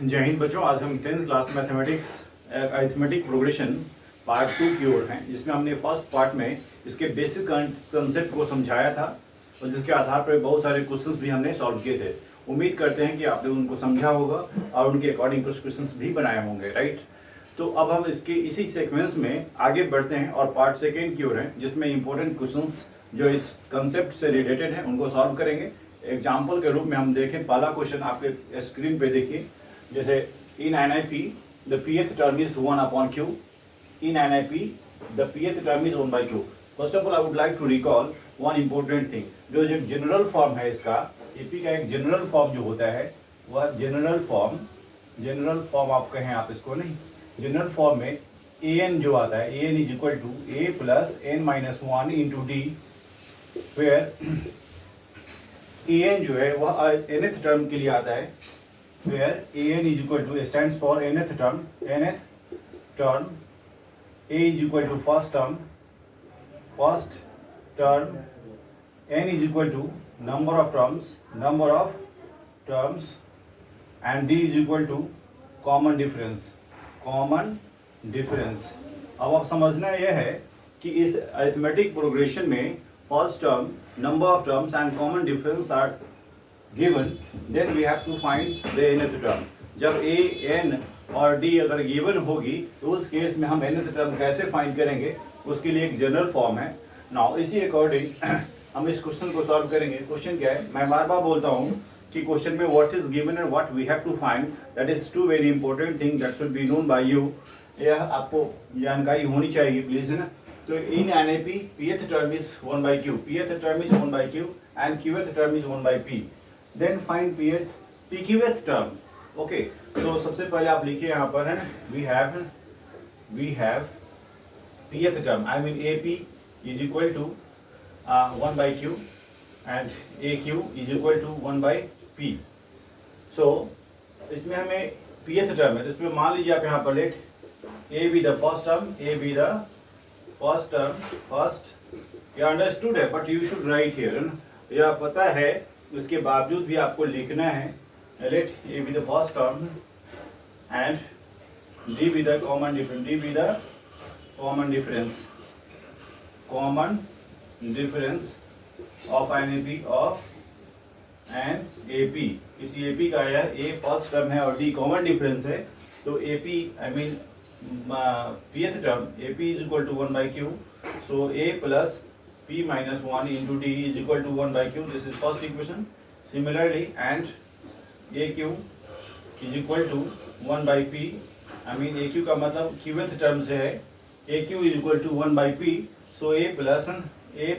जय हिंद बच्चों। आज हम 10th class mathematics arithmetic progression part 2 की ओर हैं, जिसमें हमने फर्स्ट पार्ट में इसके बेसिक कंसेप्ट को समझाया था और जिसके आधार पर बहुत सारे क्वेश्चंस भी हमने सॉल्व किए थे। उम्मीद करते हैं कि आपने उनको समझा होगा और उनके अकॉर्डिंग कुछ क्वेश्चंस भी बनाए होंगे, राइट। तो अब हम इसके इसी सीक्वेंस में आगे बढ़ते हैं और पार्ट सेकेंड की ओर हैं, जिसमें इंपॉर्टेंट क्वेश्चंस जो इस कंसेप्ट से रिलेटेड हैं उनको सॉल्व करेंगे। एग्जाम्पल के रूप में हम देखें, पहला क्वेश्चन आपके स्क्रीन पे देखिए। जैसे in NIP the pth term is 1 upon q. In NIP the pth term is 1 by q. First of all I would like to recall one important thing. जो जनरल फॉर्म है इसका, AP का एक general form जो होता है वह general form आप कहें, आप इसको नहीं, जनरल फॉर्म में an जो आता है, an is equal to a plus n minus 1 into D, where an जो है वह nth टर्म के लिए आता है, where an is equal to stands for nth term, a is equal to first term, n is equal to number of terms, and d is equal to common difference. अब आप समझना यह है कि इस अरिथमेटिक प्रोग्रेशन में first term, number of terms and common difference are given, then we have to find the nth term. जब a, n और d अगर गिवन होगी तो उस केस में हम nth टर्म कैसे फाइंड करेंगे, उसके लिए एक जनरल फॉर्म है। नाउ इसी अकॉर्डिंग हम इस क्वेश्चन को सॉल्व करेंगे। क्वेश्चन क्या है, मैं बार बार बोलता हूँ कि क्वेश्चन में what is given and what we have to find, that is to very important thing that should be known by you. यह आपको जानकारी होनी चाहिए प्लीज, है ना। तो इन NIP pth term is 1 by q, pth term is 1 by q and qth term is 1 by p. Then find pqth term. Okay, तो सबसे पहले आप लिखिए यहाँ पर, है ना, we have pth term, I mean AP is equal to 1 by q and AQ is equal to 1 by p. So इसमें हमें pth term है, तो इसमें मान लीजिए आप यहाँ पर let A be the first term, first ये अंडरस्टूड है, but you should write here, है ना। यह पता है, उसके बावजूद भी आपको लिखना है, let A be the first term and D be the common difference of NAP of N AP। इस AP का यह A फर्स्ट टर्म है और D कॉमन डिफरेंस है, तो AP I mean pth term AP is equal to 1 by q, so A plus p minus 1 into d is equal to 1 by q. This is first equation. Similarly, and aq is equal to 1 by p. I mean aq का मतलब qth term से है, aq is equal to 1 by p. So a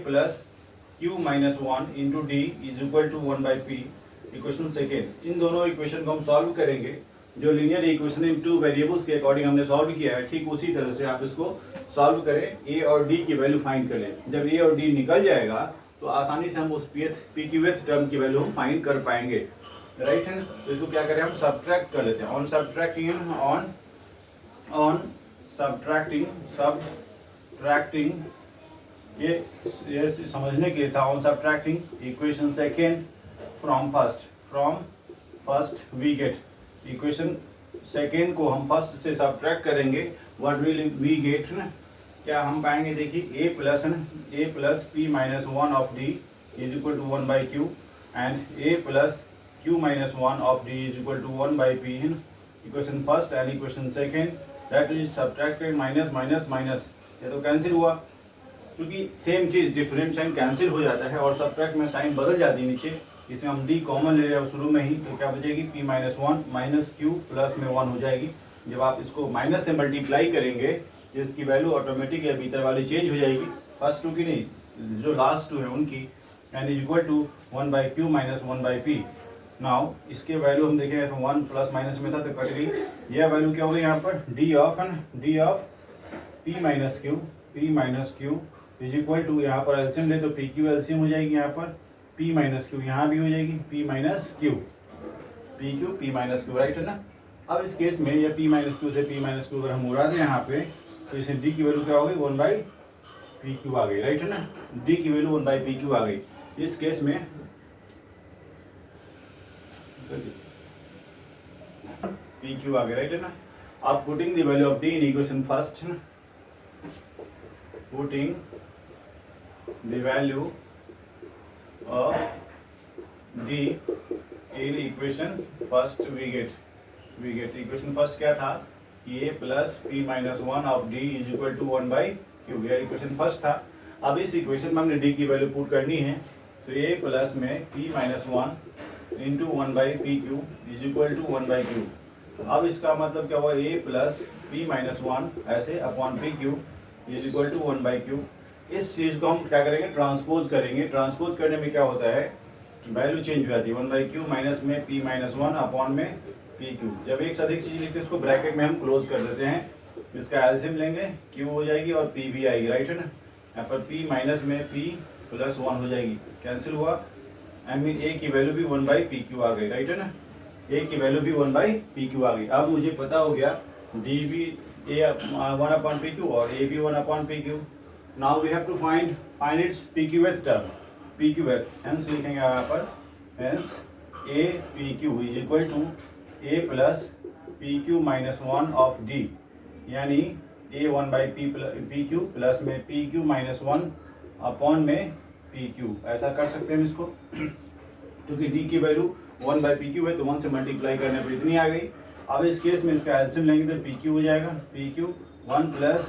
plus q minus 1 into d is equal to 1 by p. Equation second. इन दोनों equation को हम solve करेंगे। जो linear equation in two variables के अकॉर्डिंग हमने सॉल्व किया है, ठीक उसी तरह से आप इसको सॉल्व करें, ए और डी की वैल्यू फाइंड कर लें। जब ए और डी निकल जाएगा तो आसानी से हम उस पीक्यूएथ टर्म की वैल्यू हम फाइंड कर पाएंगे, राइट है। तो इसको क्या करें, हम सब्ट्रैक्ट कर लेते हैं। ऑन सब्ट्रैक्टिंग ये समझने के लिए था। On subtracting equation second from first we get, equation second को हम फर्स्ट से सब्ट्रैक्ट करेंगे, व्हाट विल वी गेट ना, क्या हम पाएंगे, देखिए a plus p minus 1 of d is equal to 1 by q and a plus q minus 1 of d is equal to 1 by p in equation first and equation second, that is subtracted minus, ये तो cancel हुआ, क्योंकि same चीज़ different sign cancel हो जाता है और subtract में साइन बदल जाती है नीचे। इसमें हम d कॉमन ले रहे हैं शुरू में ही, तो क्या बचेगी, p minus 1 minus q plus में 1 हो जाएगी। जब आप इसको माइनस से मल्टीप्लाई करेंगे तो इसकी वैल्यू ऑटोमेटिक या भीतर वाली चेंज हो जाएगी, फर्स्ट टू की नहीं, जो लास्ट टू है उनकी, and is equal to 1 by q minus 1 by p। Now इसके वैल्यू हम देखें तो 1 प्लस माइनस में था तो कट गई, यह वैल्यू क्या होगी यहाँ पर, d of p minus q is equal to, यहाँ पर एलसीएम ले तो pq एलसीएम हो जाएगी, यहाँ पर p माइनस q यहाँ भी हो जाएगी, p माइनस q, राइट है ना। अब इस केस में यह p माइनस क्यू से p माइनस क्यू अगर हम उड़ा दें यहाँ पे, तो इसे d की वैल्यू क्या हो गई, 1 बाई पी क्यू आ गई, राइट है ना। d की वैल्यू 1 बाई पी क्यू आ गई। इस केस में पी क्यू आ गया, राइट है ना। अब putting the value of D in equation first है ना, putting the value of D in equation first we get equation first क्या था, A plus P minus one of D is equal to one by Q, यह equation first था। अब इस equation में हमने डी की वैल्यू पुट करनी है, तो ए प्लस में p minus one into one by P q is equal to one by q. अब इसका मतलब क्या हुआ, a plus P minus one ऐसे upon p q is equal to one by q. इस चीज़ को हम क्या करेंगे, ट्रांसपोज करेंगे। ट्रांसपोज करने में क्या होता है, वैल्यू चेंज हो जाती है, वन बाई क्यू माइनस में पी माइनस वन अपॉन में पी क्यू। जब एक से अधिक चीज़ लिखते हैं उसको ब्रैकेट में हम क्लोज कर देते हैं, इसका एलसीएम लेंगे, क्यू हो जाएगी और पी भी आएगी, राइट है ना। यहाँ पर पी माइनस में पी प्लस वन हो जाएगी, कैंसिल हुआ, आई मीन ए की वैल्यू भी वन बाई पी क्यू आ गई, राइट है ना। ए की वैल्यू भी वन बाई पी क्यू आ गई। अब मुझे पता हो गया डी भी a one upon p q और ए भी one upon p q. Now we have to find its p q th term, p q th, hence लिखेंगे यहाँ पर, hence a p q is equal to a plus p Q minus one of D, यानी A one by P Q plus में P Q minus one upon में P Q, ऐसा कर सकते हैं इसको। क्योंकि डी की value one by P Q है तो वन से मल्टीप्लाई करने पर इतनी आ गई। अब इस केस में इसका एलसीएम लेंगे तो पी क्यू हो जाएगा, p q one plus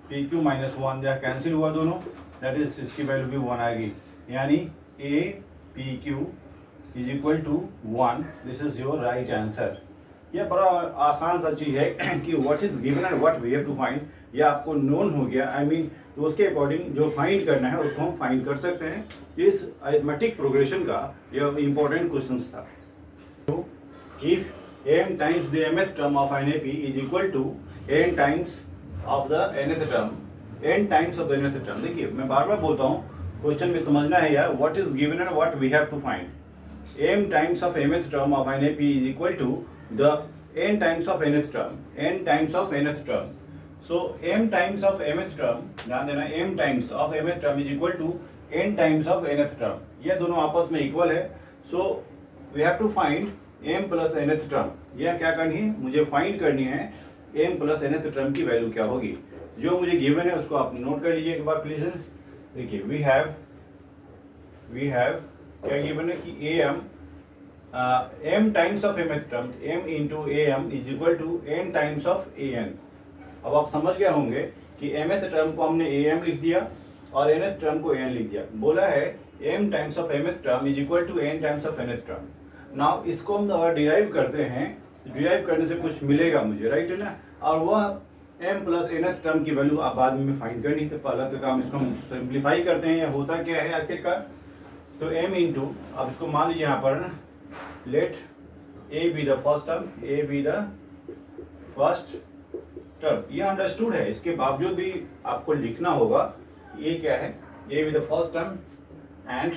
p Q minus one, जहाँ कैंसिल हुआ दोनों, दैट इज इसकी वैल्यू भी वन आएगी, यानी a p q is equal to one. This is your right answer. यह बड़ा आसान सा चीज़ है कि what is given and what we have to find, यह आपको नोन हो गया, आई मीन तो उसके अकॉर्डिंग जो फाइंड करना है उसको हम फाइंड कर सकते हैं। इस अरिथमेटिक प्रोग्रेशन का यह इंपॉर्टेंट क्वेश्चन था। If m times the mth term of NAP is equal to n times of the nth term, n times of the nth term। देखिए मैं बार बार बोलता हूँ, क्वेश्चन में समझना है यार, what is given and what we have to find। m times of mth term of NAP is equal to the n times of nth term, n times of nth term। so m times of mth term, ध्यान देना, m times of mth term is equal to n times of nth term, यह दोनों आपस में equal है। so we have to find m plus nth term. यह क्या करनी है, मुझे फाइंड करनी है m प्लस nth टर्म की वैल्यू क्या होगी। जो मुझे गिवन है उसको आप नोट कर लीजिए एक बार प्लीज। देखिए वी हैव क्या गिवन है कि m times of mth term, m into am is equal to n times of an। अब आप समझ गए होंगे कि mth टर्म को हमने am लिख दिया और nth टर्म को an लिख दिया। बोला है m times of mth term is equal to n times of nth term. Now इसको हम अगर डिराइव करते हैं तो डिराइव करने से कुछ मिलेगा मुझे, राइट है ना, और वह m प्लस nth टर्म की वैल्यू आप बाद में फाइंड करनी। तो पहला तो काम इसको हम सिंप्लीफाई करते हैं, या होता क्या है आखिरकार, तो m इंटू, अब इसको मान लीजिए यहाँ पर ना, let a be the first term, a be the first term, ये अंडरस्टूड है। इसके बावजूद भी आपको लिखना होगा ये क्या है, a be the first term and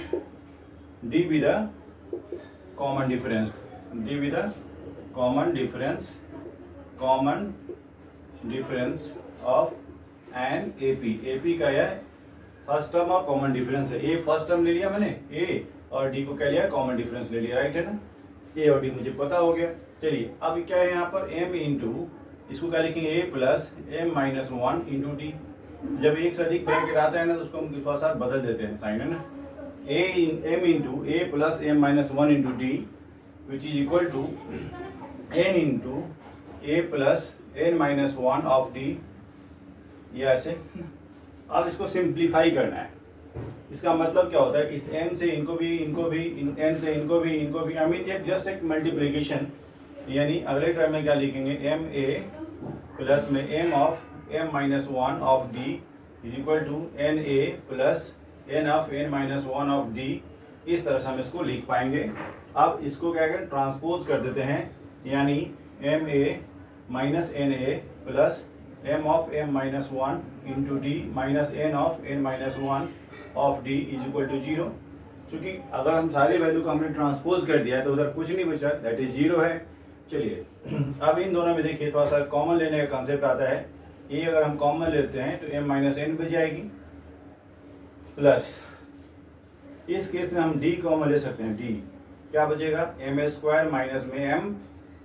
d be the common difference, d with the common difference of an AP का यह फर्स्ट टर्म और कॉमन डिफरेंस है। a फर्स्ट टर्म ले लिया मैंने, a और d को क्या लिया, कॉमन डिफरेंस ले लिया, राइट है ना। a और d मुझे पता हो गया। चलिए अब क्या है यहाँ पर m इंटू, इसको क्या लिखेंगे, a plus m minus one into D. जब एक से अधिक ब्रैकेट आता है ना तो उसको हम थोड़ा सा बदल देते हैं साइन, है ना। m into a plus m minus 1 into d which is equal to n into a plus n minus 1 of d, ये ऐसे। अब इसको सिंप्लीफाई करना है। इसका मतलब क्या होता है, इस m से इनको भी, n से इनको भी, आई मीन एक जस्ट एक मल्टीप्लीकेशन, यानी अगले टर्म में क्या लिखेंगे, m a प्लस में m of m minus one of d is equal to n a plus n of n minus one of d। इस तरह से हम इसको लिख पाएंगे। अब इसको क्या करें, ट्रांसपोज कर देते हैं, यानी m a minus n a plus m of m minus one into d minus n of n minus one of d is equal to zero. चूँकि अगर हम सारी वैल्यू को हमने ट्रांसपोज कर दिया है तो उधर कुछ नहीं बचा, दैट इज जीरो है। चलिए अब इन दोनों में देखिए थोड़ा सा कॉमन लेने का कंसेप्ट आता है। ये अगर हम कॉमन लेते हैं तो m माइनस n बच जाएगी, प्लस इस केस में हम d कॉमन ले सकते हैं, d क्या बचेगा, m स्क्वायर माइनस में m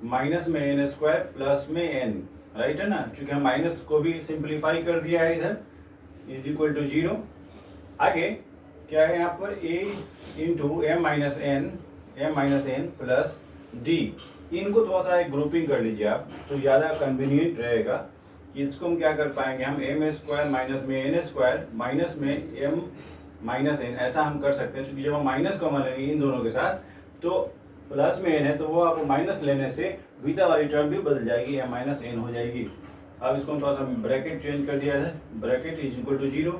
माइनस में एन स्क्वायर प्लस में एन, राइट है ना, क्योंकि हम माइनस को भी सिंप्लीफाई कर दिया है इधर, इज इक्वल टू 0। आगे क्या है यहाँ पर a into M minus N plus d. इनको थोड़ा सा एक ग्रुपिंग कर लीजिए आप, तो ज़्यादा कन्वीनियंट रहेगा कि इसको हम क्या कर पाएंगे, हम एम स्क्वायर माइनस में एन स्क्वायर माइनस में एम माइनस एन, ऐसा हम कर सकते हैं। क्योंकि जब हम माइनस कॉमन लेंगे इन दोनों के साथ तो प्लस में एन है, तो वो आपको माइनस लेने से बीटा वाली टर्म भी बदल जाएगी, एम माइनस एन हो जाएगी। अब इसको हम थोड़ा सा ब्रैकेट चेंज कर दिया है, ब्रैकेट इज इक्वल टू 0।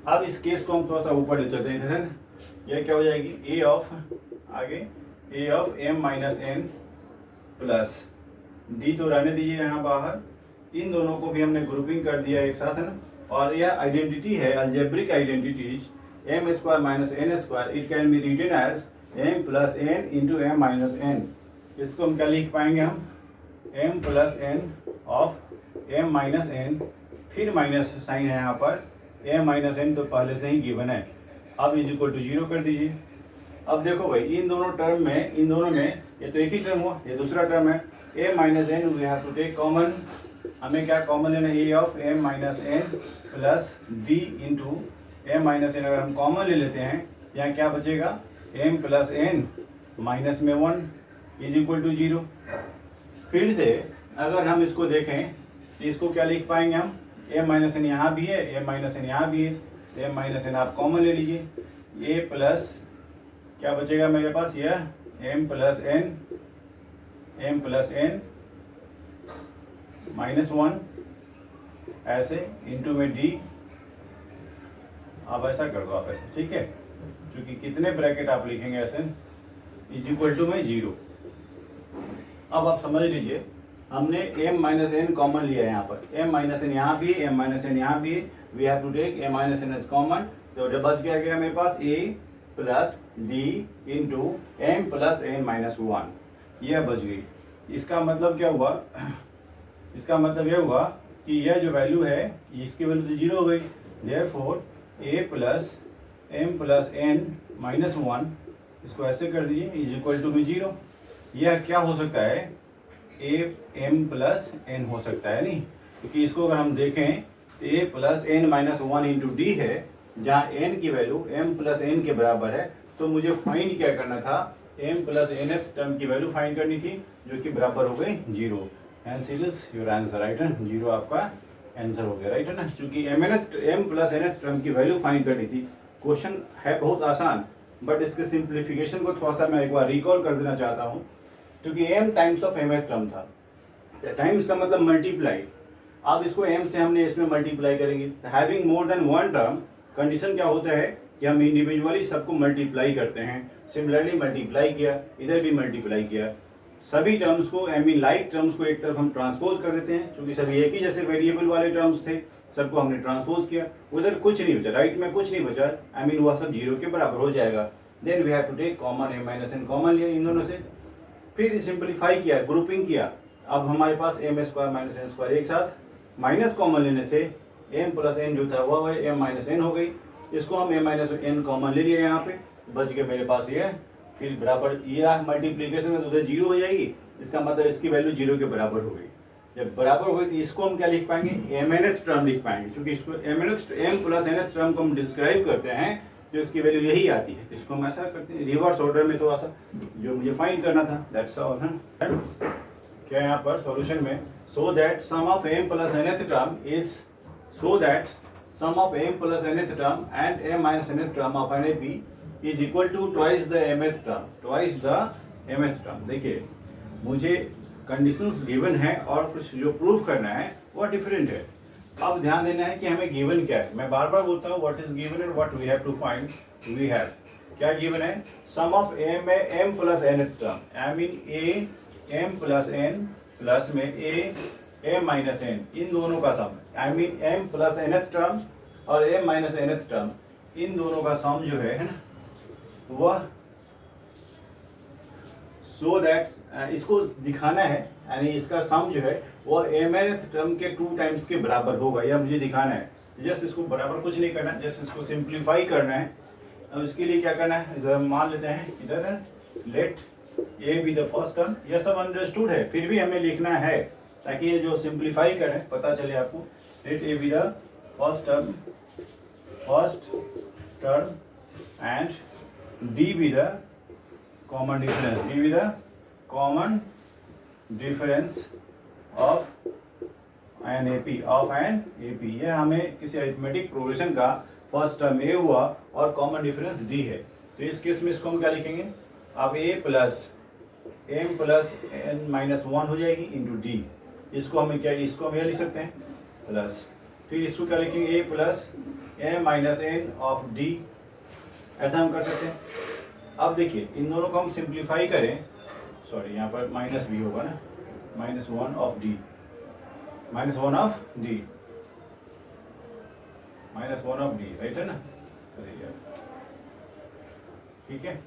अब इस केस को हम थोड़ा सा ऊपर ले चलते हैं इधर, है ना, यह क्या हो जाएगी ए ऑफ, आगे A of M minus N plus D, तो रहने दीजिए यहाँ बाहर। इन दोनों को भी हमने ग्रुपिंग कर दिया एक साथ, है ना, और यह आइडेंटिटी है algebraic identities m square minus N square, it can be written as m plus n into M minus n. इसको हम क्या लिख पाएंगे, हम m plus n of M minus n, फिर माइनस साइन है यहाँ पर, एम माइनस एन तो पहले से ही गिवन है। अब इज इक्वल टू 0 कर दीजिए। अब देखो भाई इन दोनों टर्म में, इन दोनों में ये तो एक ही टर्म हुआ, ये दूसरा टर्म है A minus N, we have to take common. हमें क्या कॉमन लेना है, A of M minus N plus D into M minus N. अगर हम कॉमन ले लेते हैं यहाँ क्या बचेगा, एम प्लस एन माइनस में 1 इज इक्वल टू 0। फिर से अगर हम इसको देखें तो इसको क्या लिख पाएंगे हम, एम माइनस एन यहाँ भी है, एम माइनस एन यहाँ भी है, एम माइनस एन आप कॉमन ले लीजिए, ए प्लस क्या बचेगा मेरे पास, यह एम प्लस एन माइनस 1 ऐसे इंटू में डी। आप ऐसा कर दो, आप ऐसे, ठीक है, क्योंकि कितने ब्रैकेट आप लिखेंगे ऐसे, इज इक्वल टू में 0। अब आप समझ लीजिए हमने m माइनस एन कॉमन लिया है यहाँ पर, m माइनस एन यहाँ भी है, m माइनस एन यहाँ भी है, we have to take m minus n as common. तो जब बच गया मेरे पास a plus D into m plus N minus 1, यह बच गई। इसका मतलब क्या हुआ, इसका मतलब यह हुआ कि यह जो वैल्यू है इसकी वैल्यू तो 0 हो गई, therefore a plus M plus N minus 1, इसको ऐसे कर दीजिए, इज इक्वल टू में 0। यह क्या हो सकता है, ए एम प्लस एन हो सकता है, नहीं, क्योंकि इसको अगर हम देखें तो ए plus N minus 1 into D है, जहाँ एन की वैल्यू एम प्लस एन के बराबर है। तो मुझे फाइंड क्या करना था, m plus n th term की वैल्यू फाइंड करनी थी, जो कि बराबर हो गई 0। Hence it is your answer, right है, 0 आपका आंसर हो गया, राइट है ना, क्योंकि m plus n th term की वैल्यू फाइंड करनी थी। क्वेश्चन है बहुत आसान, बट इसके सिंप्लीफिकेशन को थोड़ा सा मैं एक बार रिकॉल कर देना चाहता हूँ, क्योंकि m times of M th term था, टाइम्स का मतलब मल्टीप्लाई। अब इसको m से हमने इसमें मल्टीप्लाई करेंगे, having more than one term, condition क्या होता है कि हम इंडिविजुअली सबको मल्टीप्लाई करते हैं। सिमिलरली मल्टीप्लाई किया, इधर भी मल्टीप्लाई किया, सभी टर्म्स को, आई मीन लाइक टर्म्स को एक तरफ हम ट्रांसपोज कर देते हैं, क्योंकि सभी एक ही जैसे वेरिएबल वाले टर्म्स थे, सबको हमने ट्रांसपोज किया, उधर कुछ नहीं बचा, राइट में कुछ नहीं बचा, आई मीन वह सब 0 के बराबर हो जाएगा। Then we have to take common, m minus n common लिया इन दोनों से, फिर सिंप्लीफाई किया, ग्रुपिंग किया। अब हमारे पास M square minus N square एक साथ, माइनस कॉमन लेने से एम प्लस एन जो था वह एम माइनस एन हो गई। इसको हम एम माइनस एन कॉमन ले लिया यहाँ पे, बच गया मेरे पास ये, फिर बराबर यह मल्टीप्लीकेशन में तो उधर 0 हो जाएगी, इसका मतलब इसकी वैल्यू 0 के बराबर हो गई। जब बराबर हो गई तो इसको हम क्या लिख पाएंगे, एम एन एथ टर्म लिख पाएंगे, क्योंकि इसको M plus N th term को हम डिस्क्राइब करते हैं, जो इसकी वैल्यू यही आती है। इसको हम ऐसा करते हैं रिवर्स ऑर्डर में, थोड़ा सा जो मुझे फाइंड करना था, दैट्स ऑल है। क्या यहाँ पर सॉल्यूशन में, so that sum of m plus nth term is, so that sum of m plus nth term and m minus nth term of NAP is equal to twice the mth term, twice the mth term. देखिए मुझे conditions given है और कुछ जो prove करना है वो different है। अब ध्यान देना है कि हमें गिवन क्या है। मैं बार बार बोलता हूँ what is given and what we have to find. We have क्या गिवन है, sum of m plus nth term, I mean a m plus n plus में a m माइनस n, इन दोनों का sum, I mean m plus nth term और m minus nth term, इन दोनों का सम जो है ना वह, सो दैट इसको दिखाना है, यानी इसका सम जो है वो mnth टर्म के 2 टाइम्स के बराबर होगा, यह मुझे दिखाना है। जस्ट इसको बराबर कुछ नहीं करना है, जस्ट इसको सिंप्लीफाई करना है। अब इसके लिए क्या करना है, जरा मान लेते हैं इधर है, let A be the first term, यह सब अंडरस्टूड है, फिर भी हमें लिखना है ताकि ये जो सिंप्लीफाई करें पता चले आपको। Let A be the first term and D be the common difference, d be the common difference of an A P, of an A P. यह हमें किसी अरिथमेटिक प्रोग्रेशन का फर्स्ट टर्म ए हुआ और कॉमन डिफरेंस डी है, तो इस case में इसको हम क्या लिखेंगे, अब A plus M plus N minus one हो जाएगी इंटू डी। इसको हमें क्या, इसको हम यह लिख सकते हैं प्लस, फिर इसको क्या लिखेंगे, A plus M minus N of D, ऐसा हम कर सकते हैं। अब देखिए इन दोनों को हम सिंप्लीफाई करें, सॉरी यहाँ पर माइनस भी होगा ना, minus one of D, minus one of D, minus one of D, right है ना, ठीक है।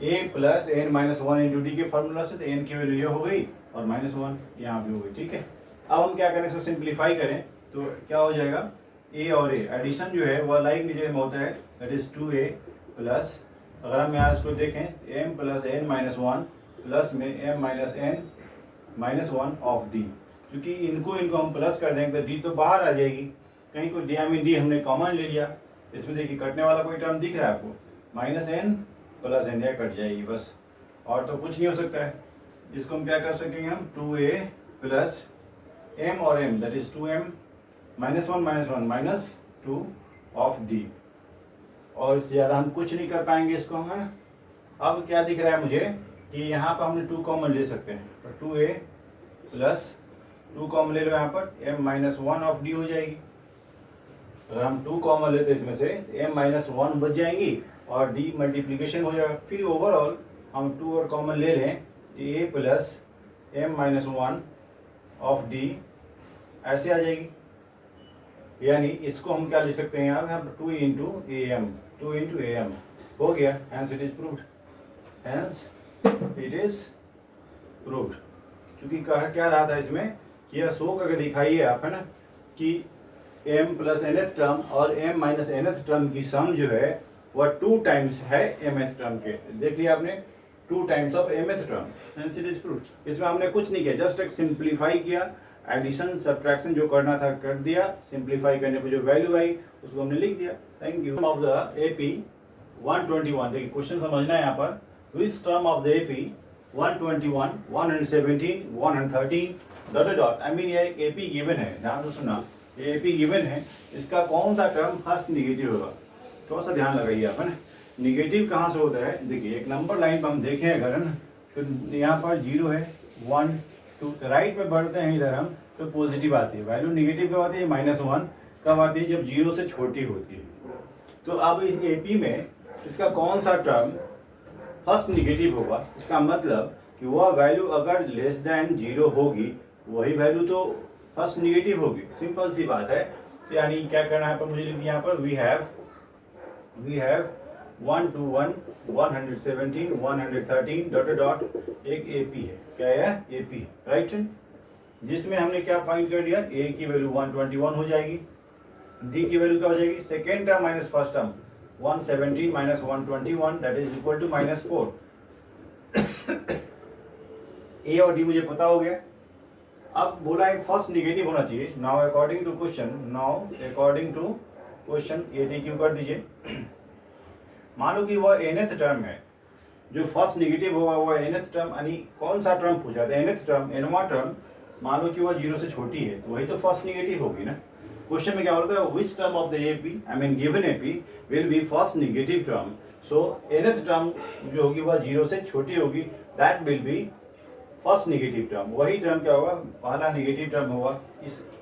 A plus N minus one into D के फॉर्मूला से तो एन की वैल्यू ये हो गई और माइनस वन यहाँ भी हो गई, ठीक है। अब हम क्या करें, इसको सिंप्लीफाई करें तो क्या हो जाएगा, ए और ए एडिशन जो है वह लाइक नीचे में होता है, दैट इज 2a प्लस, अगर हम यहाँ इसको देखें M plus N minus one plus में M minus N minus one of D, क्योंकि इनको हम प्लस कर देंगे तो डी तो बाहर आ जाएगी, कहीं को डी में डी हमने कॉमन ले लिया, इसमें देखिए कटने वाला कोई टर्म दिख रहा है आपको, माइनस एन प्लस एन, यह कट जाएगी बस, और तो कुछ नहीं हो सकता है। इसको हम क्या कर सकेंगे, हम 2a प्लस एम और m that is 2m minus one minus 2 of d, और इससे ज़्यादा हम कुछ नहीं कर पाएंगे इसको हम, है ना। अब क्या दिख रहा है मुझे कि यहाँ पर हमने 2 कॉमन ले सकते हैं, तो 2a प्लस 2 कॉमन ले लो, यहाँ पर m minus one of D हो जाएगी। अगर हम 2 कॉमन लेते इसमें से m माइनस वन बच जाएंगी और d मल्टीप्लीकेशन हो जाएगा, फिर ओवरऑल हम 2 और कॉमन ले लें तो a plus m minus one of D ऐसे आ जाएगी, यानी इसको हम क्या लिख सकते हैं यहाँ, 2 इंटू ए एम हो गया, hence it is proved, hence it is proved. क्योंकि कहा क्या रहा था इसमें कि यह शो करके दिखाइए आप, है ना, कि m प्लस nth टर्म और m माइनस nth टर्म की सम जो है वह 2 टाइम्स है mth टर्म के, देख लिया आपने, 2 times of mth term, hence it is proved. इसमें हमने कुछ नहीं किया, जस्ट एक सिंप्लीफाई किया, एडिशन सब्ट्रैक्शन जो करना था कर दिया, सिंप्लीफाई करने पर जो वैल्यू आई उसको हमने लिख दिया। Thank you. Of the AP 121, देखिए क्वेश्चन समझना है यहाँ पर, which term of the AP 121, 117, 113 dot dot, I mean ये एक एपी गिवन है, ध्यान से सुनना, ये एपी गिवन है, इसका कौन सा टर्म फर्स्ट निगेटिव होगा, थोड़ा सा ध्यान लगाइए आप, है ना। निगेटिव कहाँ से होता है, देखिए एक नंबर लाइन पर हम देखें अगर, है ना, तो यहाँ पर 0 है, 1 2, राइट में बढ़ते हैं इधर हम तो पॉजिटिव आती है वैल्यू, निगेटिव कब आती है, -1 कब आती है, जब 0 से छोटी होती है। तो अब इस एपी में इसका कौन सा टर्म फर्स्ट निगेटिव होगा, इसका मतलब कि वह वैल्यू अगर लेस देन 0 होगी वही वैल्यू तो फर्स्ट निगेटिव होगी, सिंपल सी बात है। यानी क्या करना है पर मुझे लिख दिया यहाँ पर, वी हैव 121, 117, 113 डॉट डॉट, एक एपी है, क्या है, एपी, राइट, जिसमें हमने क्या फाइंड कर लिया, ए की वैल्यू 121 हो जाएगी, डी की वैल्यू क्या हो जाएगी, second term minus first term 117 minus 121 that is equal to -4। A और डी मुझे पता हो गया। अब बोला है फर्स्ट निगेटिव होना चाहिए। Now according to question a d q कर दीजिए। मान लो कि वह nth टर्म है, जो फर्स्ट निगेटिव होगा वह nth टर्म, यानी कौन सा टर्म पूछा था, nth टर्म, nवां टर्म, मान लो कि वह 0 से छोटी है तो वही तो फर्स्ट निगेटिव होगी ना। क्वेश्चन में क्या होता है, which term of the AP, I mean given AP will be first negative term, so nth term जो होगी वह 0 से छोटी होगी, that will B first negative term, वही टर्म क्या होगा, पहला निगेटिव टर्म होगा।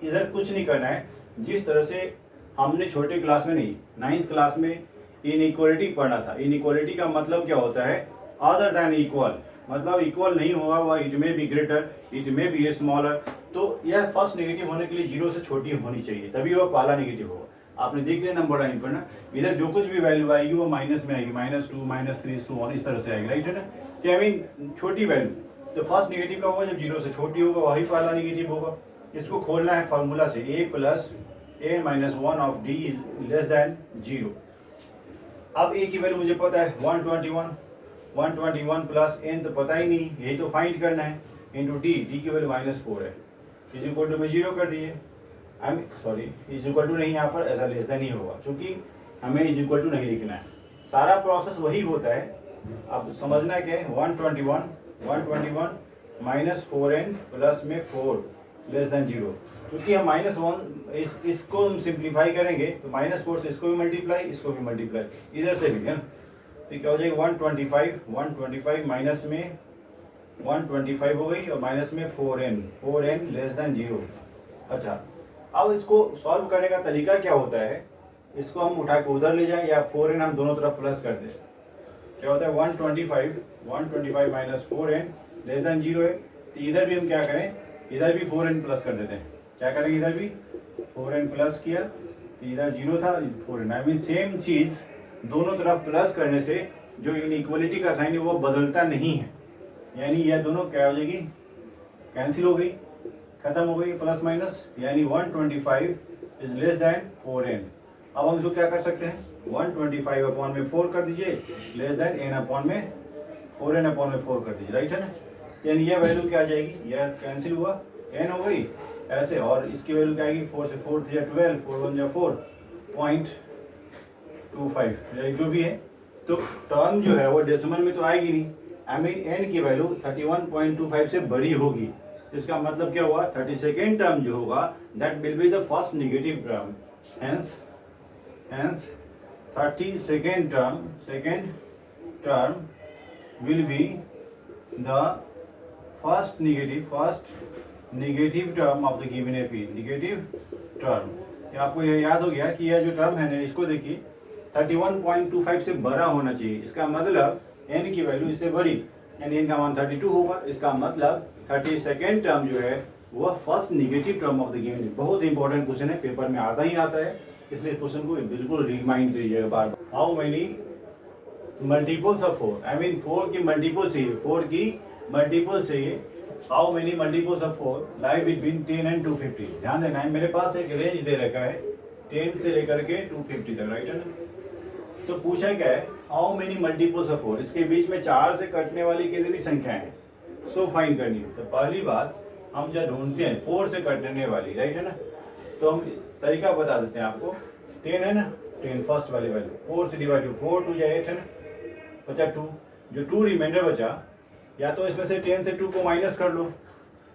इधर कुछ नहीं करना है, जिस तरह से हमने छोटे क्लास में नहीं 9th क्लास में इनइक्वालिटी पढ़ना था। इनइक्वालिटी का मतलब क्या होता है, अदर देन इक्वल, मतलब इक्वल नहीं होगा वह, it may be greater, it may be smaller, तो यह फर्स्ट नेगेटिव होने के लिए 0 से छोटी होनी चाहिए, तभी वह पहला नेगेटिव होगा। आपने देख लिया नंबर लाइन पर ना, इधर जो कुछ भी वैल्यू आएगी वो माइनस में आएगी, -2, -3 सो ऑन, इस तरह से आएगी, राइट है ना। तो आई मीन छोटी वैल्यू, तो फर्स्ट नेगेटिव का होगा जब 0 से छोटी होगा वही पहला नेगेटिव होगा। इसको खोलना है फार्मूला से, a plus a minus 1 of d is less than 0। अब a की वैल्यू मुझे पता है 121, 121 प्लस n तो पता ही नहीं, यही तो फाइंड करना है, इंटू टी, टी की वैल्यू -4 है, इज इक्वल टू में 0 कर दिए। सॉरी इज इक्वल टू नहीं, यहाँ पर ऐसा लेस देन ही होगा, क्योंकि हमें इज इक्वल टू नहीं लिखना है, सारा प्रोसेस वही होता है। अब समझना क्या है, 121 -4n प्लस में 4 लेस देन 0, क्योंकि हम -1 इसको हम सिंप्लीफाई करेंगे तो -4 से इसको भी मल्टीप्लाई, इसको भी मल्टीप्लाई, इधर से भी है ना, तो क्या हो जाएगा 125 माइनस में 125 हो गई और माइनस में 4n लेस देन 0। अच्छा, अब इसको सॉल्व करने का तरीका क्या होता है, इसको हम उठा के उधर ले जाएं या 4n हम दोनों तरफ प्लस कर दें। क्या होता है 125 माइनस 4n लेस देन 0 है, तो इधर भी हम क्या करें, इधर भी 4n प्लस कर देते हैं। क्या करेंगे, इधर भी 4n प्लस किया, तो इधर 0 था 4n, आई मीन सेम चीज़ दोनों तरफ प्लस करने से जो इनइक्वलिटी का साइन है वो बदलता नहीं है, यानी यह दोनों क्या हो जाएगी, कैंसिल हो गई, खत्म हो गई प्लस माइनस, यानी 125 इज लेस देन 4n। अब हम इसको क्या कर सकते हैं, 125 अपॉन में 4 कर दीजिए, लेस देन n अपॉन में 4n अपॉन में 4 कर दीजिए, राइट है ना, यानी यह वैल्यू क्या आ जाएगी, यह कैंसिल हुआ, n हो गई ऐसे, और इसकी वैल्यू क्या आएगी, 4 से 4 दिया 12, 4 1 जा 4, 0.25 जो भी है, तो टर्म जो है वो डेसिमल में तो आएगी नहीं, आई मीन n की वैल्यू 31.25 से बड़ी होगी, इसका मतलब क्या हुआ, 32nd टर्म जो होगा that will B the first negative term, hence 32nd term will be the first negative term of the given AP, negative term। आपको ये याद हो गया कि यह जो टर्म है ना, इसको देखिए 31.25 से बड़ा होना चाहिए, इसका मतलब n की वैल्यू इससे बड़ी, यानी n का मान 32 होगा, इसका मतलब 32nd टर्म जो है वह first negative term of the given. बहुत इंपॉर्टेंट क्वेश्चन है, पेपर में आता ही आता है, इसलिए क्वेश्चन को बिल्कुल रिमाइंड कीजिएगा बार बार। How many multiples of 4, I mean 4 की मल्टीपल चाहिए, 4 की मल्टीपल चाहिए, how many multiples of 4 lie between 10 and 250। ध्यान देना है, मेरे पास एक रेंज दे रखा है 10 से लेकर के 250 तक, राइट है ना, तो पूछा क्या है, हाउ मेनी मल्टीपल्स ऑफ 4, इसके बीच में 4 से कटने वाली कितनी संख्याएं हैं, सो फाइंड करनी है। तो पहली बात हम जब ढूंढते हैं 4 से कटने वाली, राइट है ना, तो हम तरीका बता देते हैं आपको, 10 है ना, 10 फर्स्ट वाली वैल्यू, 4 से डिवाइड 4 2 या 8 है ना, बचा 2, जो 2 रिमाइंडर बचा, या तो इसमें से 10 से 2 को माइनस कर लो,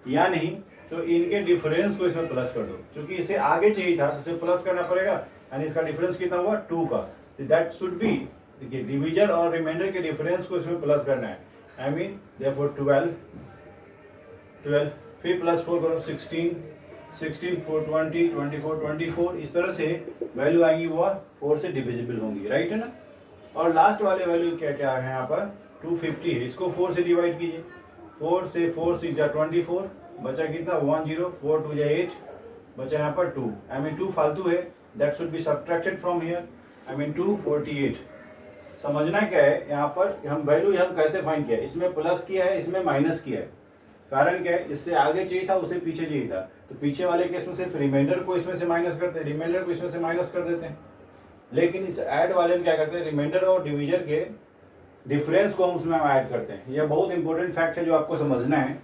या नहीं तो इनके डिफरेंस को इसमें प्लस कर दो, क्योंकि इसे आगे चाहिए था तो इसे प्लस करना पड़ेगा, यानी इसका डिफरेंस कितना हुआ 2 का, तो दैट शुड बी, देखिए डिवीजर और रिमाइंडर के डिफरेंस को इसमें प्लस करना है, आई मीन देयरफॉर 12, फिर प्लस 4 करो 16 4 20 24 24, इस तरह से वैल्यू आएगी वो 4 से डिविजिबल होंगी, राइट है ना। और लास्ट वाले वैल्यू क्या क्या है यहाँ पर 250 है, इसको 4 से डिवाइड कीजिए, 4 से 4 6 जा 24, बचा कितना 10, 4 2 जा 8, बचा यहाँ पर 2, आई मीन 2 फालतू है, that should be subtracted from here, I mean 248। समझना क्या है यहाँ पर, हम वैल्यू हम कैसे फाइंड किया, इसमें प्लस किया है, इसमें माइनस किया है, कारण क्या है, इससे आगे चाहिए था उसे पीछे चाहिए था, तो पीछे वाले केस में सिर्फ रिमाइंडर को इसमें से माइनस करते हैं, रिमाइंडर को इसमें से माइनस कर देते हैं, लेकिन इस ऐड वाले में क्या करते हैं, रिमाइंडर और डिवीजर के डिफरेंस को हम उसमें ऐड करते हैं। यह बहुत इंपॉर्टेंट फैक्ट है जो आपको समझना है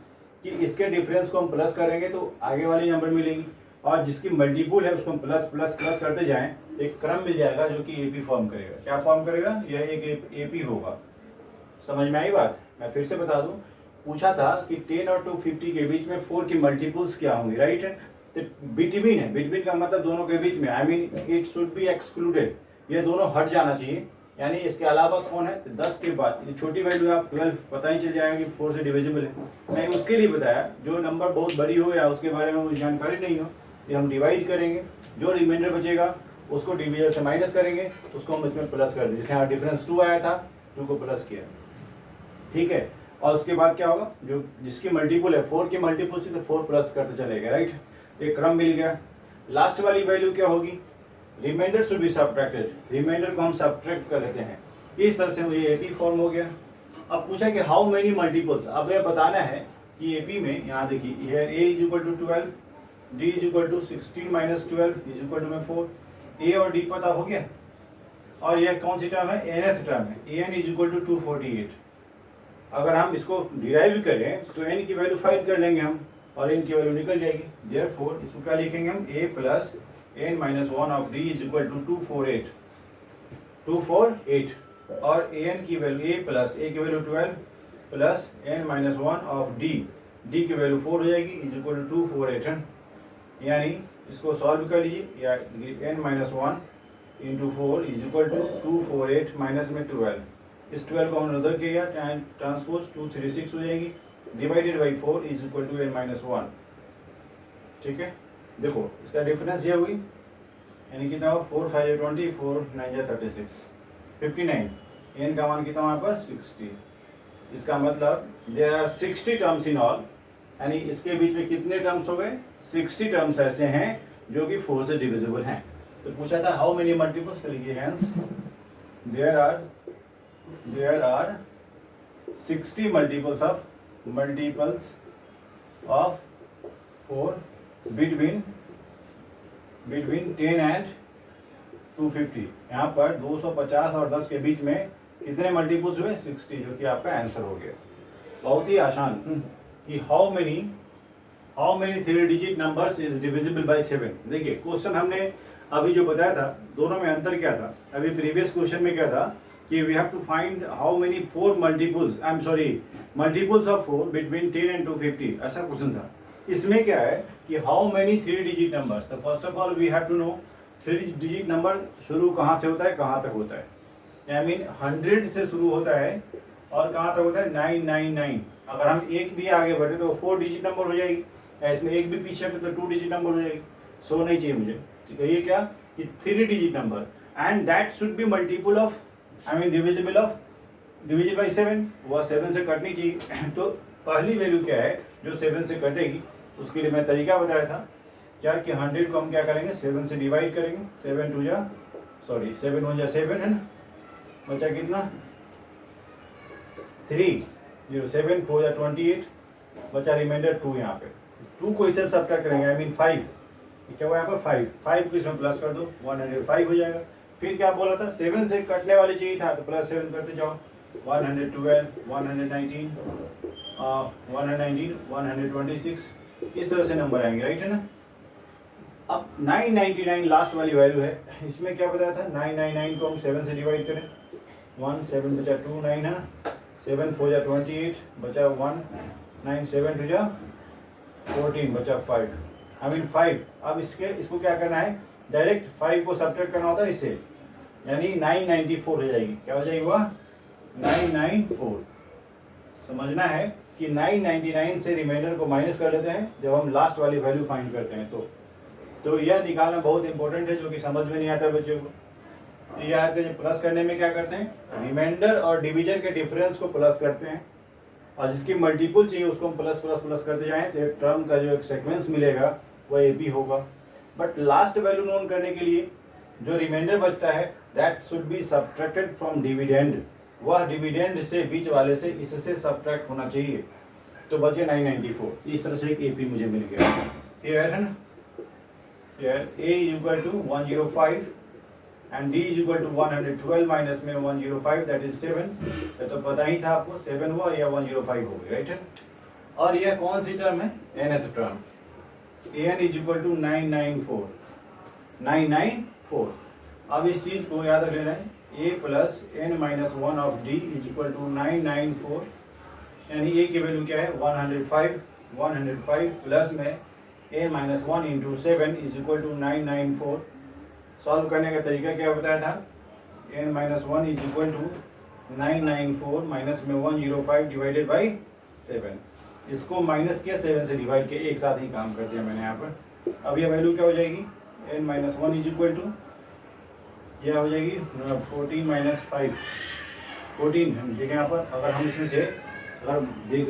कि इसके डिफरेंस को हम प्लस करेंगे तो आगे वाली नंबर मिलेगी, और जिसकी मल्टीपल है उसको हम प्लस प्लस प्लस करते जाएं, एक क्रम मिल जाएगा जो कि एपी फॉर्म करेगा। क्या फॉर्म करेगा, यह एक एपी होगा। समझ में आई बात, मैं फिर से बता दूं, पूछा था कि 10 और 250 के बीच में 4 की मल्टीपल्स क्या होंगी, राइट है, तो बिटवीन है, बिटवीन का मतलब दोनों के बीच में, I mean it should be excluded, ये दोनों हट जाना चाहिए, यानी इसके अलावा कौन है, तो 10 के बाद ये छोटी वैल्यू आप 12 पता ही चल जाएगा कि 4 से डिविजिबल है। मैं उसके लिए बताया जो नंबर बहुत बड़ी हो या उसके बारे में मुझे जानकारी नहीं हो, ये हम डिवाइड करेंगे, जो रिमाइंडर बचेगा उसको डिविजर से माइनस करेंगे, उसको हम इसमें प्लस कर देंगे, जैसे यहाँ डिफरेंस 2 आया था, 2 को प्लस किया, ठीक है। और उसके बाद क्या होगा, जो जिसकी मल्टीपल है 4 की मल्टीपल से तो 4 प्लस करते चलेगा, राइट, एक क्रम मिल गया। लास्ट वाली वैल्यू क्या होगी, remainder should be subtracted, remainder को हम सब्ट्रैक्ट कर लेते हैं, इस तरह से मुझे एपी फॉर्म हो गया। अब पूछा कि हाउ मेनी मल्टीपल्स, अब यह बताना है कि एपी में, यहाँ देखिए ये a is equal to 12, d is equal to 16 minus 12 is equal to में 4, a और d पता हो गया, और यह कौन सी टर्म है, nth टर्म है, an इज इक्वल टू 248, अगर हम इसको डिराइव करें तो n की वैल्यू फाइंड कर लेंगे हम, और n की वैल्यू निकल जाएगी। देयरफॉर इसको क्या लिखेंगे हम, a plus n minus 1 of d is equal to 248 और an की वैल्यू a प्लस a की value 12 plus n minus 1 of d की वैल्यू 4 हो जाएगी इज इक्वल टू 248। यानी इसको सॉल्व कर लीजिए, या n minus 1 into 4 is equal to 248 minus में 12, इस 12 को हमने उधर किया, ट्रांसपोज 236 हो जाएगी, divided by 4 is equal to n minus 1। ठीक है, देखो इसका डिफरेंस ये हुई, यानी कितना हुआ, 4 5 20, 4 9 36, 59, n का मान कितना वहाँ पर 60। इसका मतलब there are 60 terms in all, यानी इसके बीच में कितने टर्म्स हो गए, 60 टर्म्स ऐसे हैं जो कि 4 से डिविजिबल हैं। तो पूछा था how many multiples, hence there are 60 multiples of 4 between 10 and 250। यहाँ पर 250 और 10 के बीच में कितने मल्टीपल्स हुए, 60, जो कि आपका आंसर हो गया। बहुत ही आसान कि how many 3 digit numbers is divisible by 7। देखिए क्वेश्चन हमने अभी जो बताया था, दोनों में अंतर क्या था, अभी प्रीवियस क्वेश्चन में क्या था कि we have to find how many 4 multiples of 4 between 10 and 250, ऐसा क्वेश्चन था। इसमें क्या है कि हाउ मेनी 3 डिजिट नंबर्स, तो first of all we have to know 3 digit number शुरू कहाँ से होता है, कहाँ तक होता है। आई मीन 100 से शुरू होता है और कहाँ तक होता है, 999। अगर हम एक भी आगे बढ़े तो 4 डिजिट नंबर हो जाएगी, इसमें एक भी पीछे तो 2 डिजिट नंबर हो जाएगी। सो नहीं चाहिए मुझे, ठीक है। ये क्या कि 3 digit number and that should be multiple of, I mean divisible by 7, वह 7 से कटनी चाहिए। तो पहली वैल्यू क्या है जो 7 से कटेगी, उसके लिए मैं तरीका बताया था क्या कि 100 को हम क्या करेंगे, 7 से डिवाइड करेंगे, 7 1 7 है ना, बचा कितना 3, 7 4 28, बचा रिमाइंडर 2। यहाँ पे 2 को इससे सब्ट्रैक्ट करेंगे, आई मीन 5, क्या हुआ यहाँ पर 5 को इसमें प्लस कर दो, 105 हो जाएगा। फिर क्या बोला था, 7 से कटने वाली चाहिए था तो प्लस 7 करते जाओ, 112 119 126, इस तरह से नंबर आएंगे, राइट है ना। अब 999 लास्ट वाली वैल्यू है, इसमें क्या बताया था, 999 को हम 7 से डिवाइड करें, 1 7 बचा 2 9 है ना, 7 4 28 बचा 1 9 7 2 14 बचा 5, आई मीन 5। अब इसको क्या करना है, डायरेक्ट 5 को सब्ट्रैक्ट करना होता है इससे, यानी 994 हो जाएगी। क्या हो जाएगी वह 994। समझना है कि 999 से रिमाइंडर को माइनस कर लेते हैं जब हम लास्ट वाली वैल्यू फाइंड करते हैं। तो यह निकालना बहुत इंपॉर्टेंट है, जो कि समझ में नहीं आता बच्चों को। तो यह प्लस करने में क्या करते हैं, रिमाइंडर और डिवीजन के डिफरेंस को प्लस करते हैं, और जिसकी मल्टीपल चाहिए उसको हम प्लस प्लस प्लस करते जाएं, तो एक टर्म का जो एक सीक्वेंस मिलेगा वह ए बी होगा। बट लास्ट वैल्यू नोन करने के लिए जो रिमाइंडर बचता है that should be subtracted from dividend, वह डिविडेंड से बीच वाले से इससे सब्ट्रैक्ट होना चाहिए, तो बचे 994। इस तरह से एक ए पी मुझे मिल गया। क्लियर है ना, clear. A is equal to 105 and d is equal to 112 minus में 105 दैट इज 7। तो पता ही था आपको 7 हुआ या 105 हो गया, राइट है। और यह कौन सी टर्म है, nth term, an is equal to 994। अब इस चीज को याद रख लेना है, a plus n minus 1 of d is equal to 994, यानी a की वैल्यू क्या है 105 प्लस में a minus 1 into 7 is equal to 994। Solve करने का तरीका क्या बताया था, n minus 1 is equal to 994 minus में 105 डिवाइडेड बाई 7। इसको माइनस किया 7 से डिवाइड किया, एक साथ ही काम करते हैं मैंने यहाँ पर। अब यह वैल्यू क्या हो जाएगी, n minus 1 is equal to यह हो जाएगी 14 माइनस 5 14। देखिए यहाँ पर अगर हम इसमें से अगर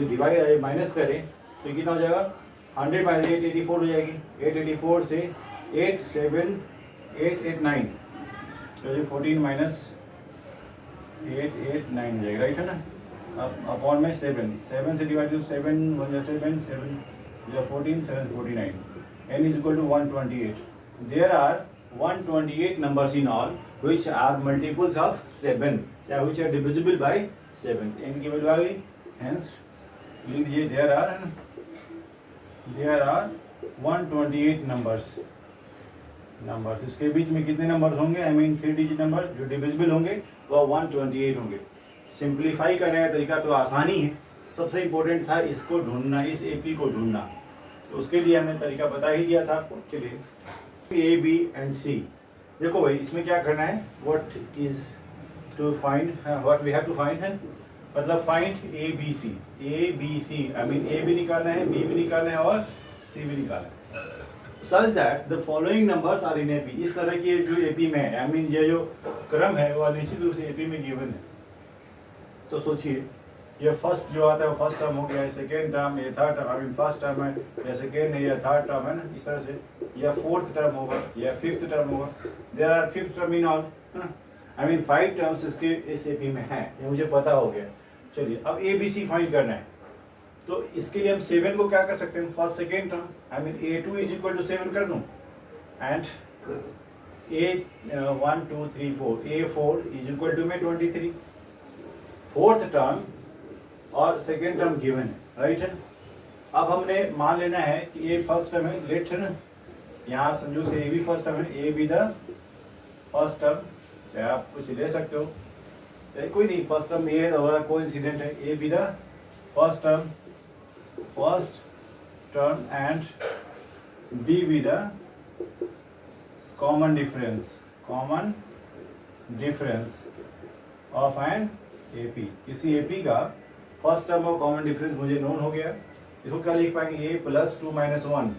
डिवाइड माइनस करें तो कितना हो जाएगा, 100 माइनस 884 हो जाएगी, 884 से 889, तो 14 माइनस 889 हो जाएगा, राइट है ना। अब अपॉन में 7 से डिवाइड टू 7 1 जा 7 7 जा 14 7 49, n is equal to 128। There are 128 numbers in all which are multiples of 7, which are divisible by 7। n की वैल्यू आ गई Hence लिख दीजिए there are 128 numbers. इसके बीच में कितने नंबर्स होंगे? आई मीन 3 डिजिट नंबर जो डिविजिबल होंगे वो 128 होंगे. सिंप्लीफाई करने का तरीका तो आसानी है, सबसे इम्पोर्टेंट था इसको ढूंढना, इस एपी को ढूंढना. तो उसके लिए हमने तरीका बता ही दिया था आपको. चलिए ए बी एंड सी. देखो भाई इसमें क्या करना है, what is to find, what we have to find है, मतलब find A B C. I mean A भी निकालना है, बी भी निकालना है और सी भी निकालना है. Such that the following numbers are in AP. इस तरह की जो एपी में है, आई मीन ये जो क्रम है वो निश्चित रूप से एपी में गिवन है. तो सोचिए ये फर्स्ट जो आता है वो फर्स्ट टर्म हो गया, ये सेकेंड टर्म, ये third term, I mean first term है, या सेकेंड है, या थर्ड टर्म है ना, इस तरह से, या फोर्थ टर्म होगा, या फिफ्थ टर्म होगा. There are fifth term in all, I mean 5 terms इसके इस एपी में है, ये मुझे पता हो गया. चलिए अब ए बी सी फाइंड करना है. तो इसके लिए हम 7 को क्या कर सकते हैं, first second term, I mean A2 is equal to 7 कर दूं, and A1 2 3 4, A4 is equal to में 23. फोर्थ टर्म और सेकेंड टर्म गिवन है, राइट है. अब हमने मान लेना है कि ए फर्स्ट टर्म है, लेट है ना, यहाँ समझो से ए भी फर्स्ट टर्म है, ए बी द फर्स्ट टर्म, चाहे आप कुछ ले सकते हो, चाहे कोई नहीं, फर्स्ट टर्म ए है, कोइंसिडेंट है, ए be the first term and B be the common difference of an AP. किसी AP का फर्स्ट टर्म और कॉमन डिफरेंस मुझे नोन हो गया. इसको क्या लिख पाएंगे, A plus 2 minus 1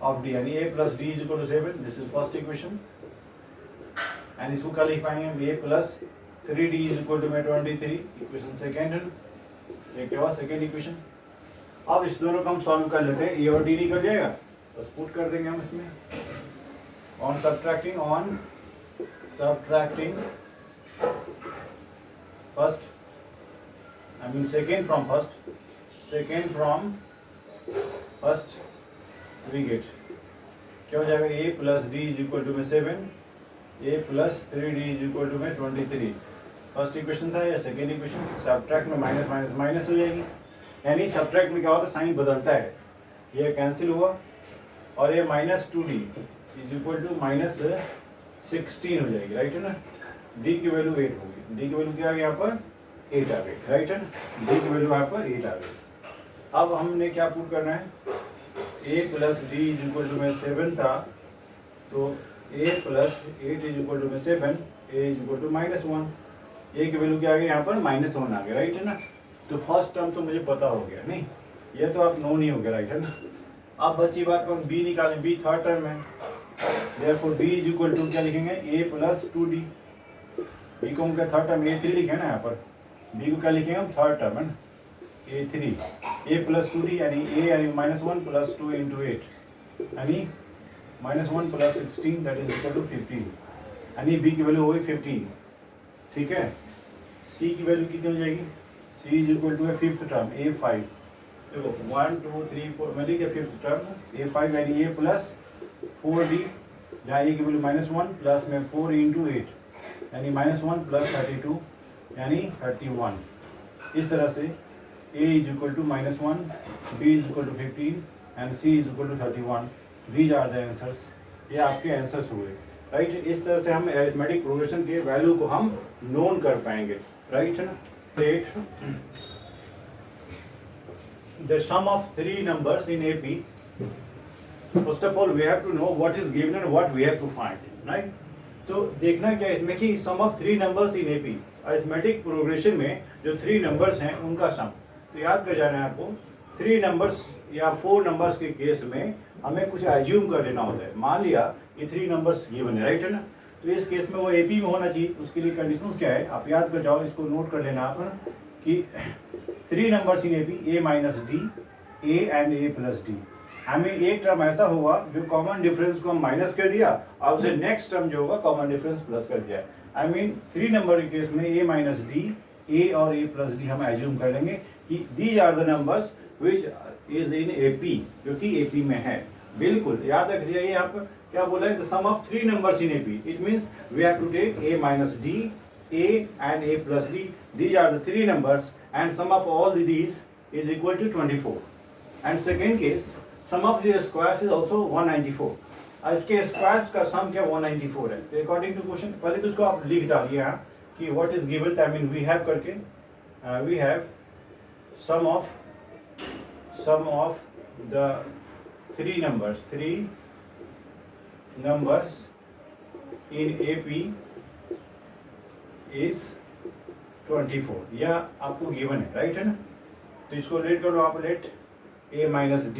of D, यानी A plus D is equal to 7. This is first equation. And इसको क्या लिख पाएंगे, A plus 3D is equal to में 23. इक्वेशन सेकेंड है, ये क्या हुआ, सेकेंड इक्वेशन. अब इस दोनों को हम सॉल्व कर लेते हैं. ए और डी निकल जाएगा, बस पुट कर देंगे हम इसमें. On subtracting first, I mean second from first we get क्या हो जाएगा, A plus D is equal to में 7, A plus 3d is equal to में 23. फर्स्ट इक्वेशन था या सेकेंड इक्वेशन. सब्ट्रैक्ट में माइनस माइनस माइनस हो जाएगी, यानी सब्ट्रैक्ट में क्या होता है, साइन बदलता है, ये कैंसिल हुआ और ये minus 2d is equal to minus 16 हो जाएगी, राइट है ना. d की वैल्यू 8 होगी, d की वैल्यू क्या आ गई यहाँ पर, 8 आ गई, राइट है ना. d की वैल्यू यहाँ पर 8 आ गई. अब हमने क्या पुट करना है, a plus D is equal to में 7 था, तो a plus 8 is equal to में 7, a is equal to minus 1. a की वैल्यू क्या आ गई यहाँ पर, माइनस 1 आ गया, राइट है ना. तो फर्स्ट टर्म तो मुझे पता हो गया, नहीं ये तो आप नोन ही हो गया, राइट है ना. अब बच्ची बात कौन, बी निकालें, बी थर्ड टर्म है, therefore b is equal to क्या लिखेंगे, a प्लस 2d. बी को हम क्या थर्ड टर्म a3 लिखे ना, यहाँ पर b को क्या लिखेंगे हम, थर्ड टर्म है ना, a3, a प्लस 2d, यानी a यानी माइनस 1 प्लस 2 इंटू 8, यानी minus 1 plus 16 that is equal to 15, यानी b की वैल्यू हो गई 15. ठीक है. c की वैल्यू कितनी हो जाएगी, c is equal to fifth term a5. देखो 1 2 3 4 मैं लिखे फिफ्थ टर्म a5, यानी a प्लस 4d, जहाँ a की वैल्यू माइनस 1 प्लस में 4 इंटू 8, यानी माइनस 1 प्लस 32 यानी 31. इस तरह से a is equal to minus 1, b is equal to 15 and c is equal to 31. These are the answers. ये आपके आंसर्स हुए, राइट. इस तरह से हम अरिथमेटिक प्रोग्रेशन के वैल्यू को हम नोन कर पाएंगे, राइट है ना. The sum of 3 numbers in AP. First of all, we have to know what is given and what we have to find, right? तो देखना क्या है इसमें कि sum of 3 numbers in AP, arithmetic progression में जो 3 numbers हैं उनका सम. तो याद कर जाना है आपको, 3 numbers या 4 numbers के केस में हमें कुछ एज्यूम कर लेना होता है. मान लिया ये 3 numbers गिवन है, राइट है ना. तो इस केस में वो AP में होना चाहिए. उसके लिए कंडीशंस क्या है आप याद कर जाओ, इसको नोट कर लेना आप कि 3 numbers in AP, a minus d, a and a plus D. हमें एक टर्म ऐसा होगा जो कॉमन डिफरेंस को हम माइनस कर दिया और उसे नेक्स्ट टर्म जो होगा कॉमन डिफरेंस प्लस कर दिया. आई मीन 3 नंबर के केस में a माइनस डी, a और a प्लस डी हम एज्यूम कर लेंगे कि these are the numbers which is in AP, जो कि AP में है. बिल्कुल याद रख जाइए. यहाँ पर क्या बोला है, the sum of 3 numbers in AP. It means we have to take a minus d, a and a plus d. These are the 3 numbers and sum of all these is equal to 24. And second case, sum of their squares is also 194. अब इसके squares का सम क्या 194 है. तो according to question पहले तो इसको आप लिख डालिए यहाँ कि what is given. I mean we have करके we have sum of the three numbers in AP is 24. यह आपको गिवन है, राइट है ना. तो इसको लेट करो आप. Let a minus d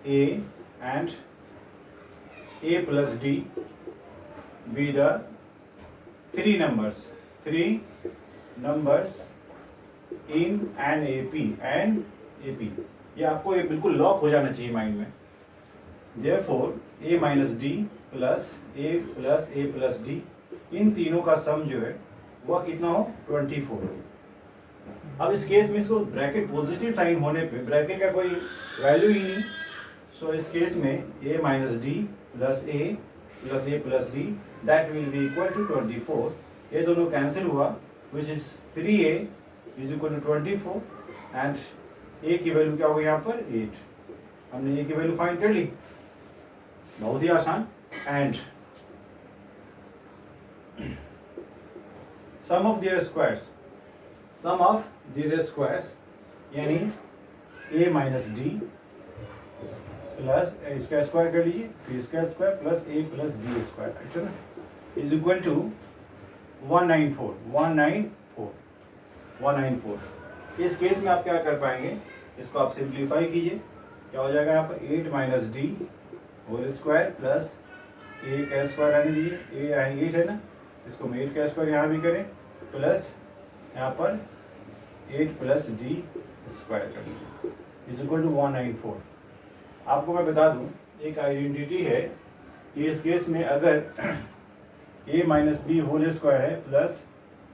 a and a plus d be the three numbers in an AP. ये आपको ये बिल्कुल लॉक हो जाना चाहिए माइंड में. Therefore a minus d plus a plus d इन तीनों का सम जो है वह कितना हो 24. अब इस केस में इसको ब्रैकेट पॉजिटिव साइन होने पे ब्रैकेट का कोई वैल्यू ही नहीं. सो इस केस में a minus d plus a plus d that will be equal to 24. ये दोनों कैंसिल हुआ which is 3a is equal to 24 and a की वैल्यू क्या होगी यहाँ पर 8. हमने a की वैल्यू फाइंड कर ली, बहुत ही आसान. And sum of their squares यानी a माइनस डी प्लस इसका स्क्वायर कर लीजिए, फिर इसका square plus a plus d square, अच्छा ना, इज इक्वल टू 194. इस केस में आप क्या कर पाएंगे, इसको आप सिंप्लीफाई कीजिए. क्या हो जाएगा यहाँ पर 8 minus d whole square plus a का स्क्वायर आने दीजिए. a यहाँ 8 है ना, इसको हम 8 का स्क्वायर यहाँ भी करें प्लस यहाँ पर 8 प्लस डी स्क्वायर कर लीजिए इज इक्वल टू 194. आपको मैं बता दूँ एक आइडेंटिटी है कि इस केस में अगर a minus B whole square है plus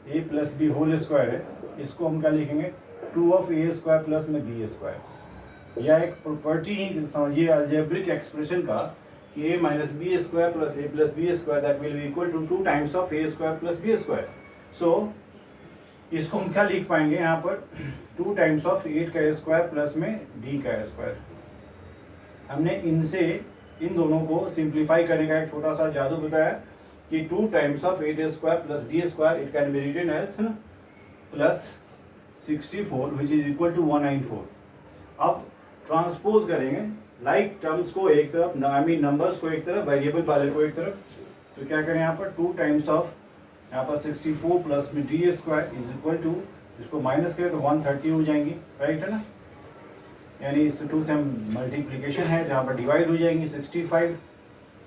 a plus B whole square है, इसको हम क्या लिखेंगे 2 ऑफ a स्क्वायर प्लस में बी स्क्वायर. यह एक प्रॉपर्टी ही समझिए अलजेब्रिक एक्सप्रेशन का कि a minus B square plus a plus B square that will be equal to 2 times of a square plus B square. So इसको हम क्या लिख पाएंगे यहाँ पर 2 टाइम्स ऑफ 8 का स्क्वायर प्लस में d का स्क्वायर. हमने इनसे इन दोनों को सिंप्लीफाई करने का एक छोटा सा जादू बताया कि 2 times of 8 square plus d square it can be written as plus 64 which is equal to 194. अब ट्रांसपोज करेंगे लाइक टर्म्स को एक तरफ, आई मीन नंबर्स को एक तरफ, वेरिएबल वाले को एक तरफ. तो क्या करें यहाँ पर 2 टाइम्स ऑफ यहाँ पर 64 प्लस में D square is equal to, इसको माइनस करें तो 130 हो जाएंगी, राइट है ना. यानी इस 2 से हम मल्टीप्लीकेशन है जहाँ पर डिवाइड हो जाएंगी 65,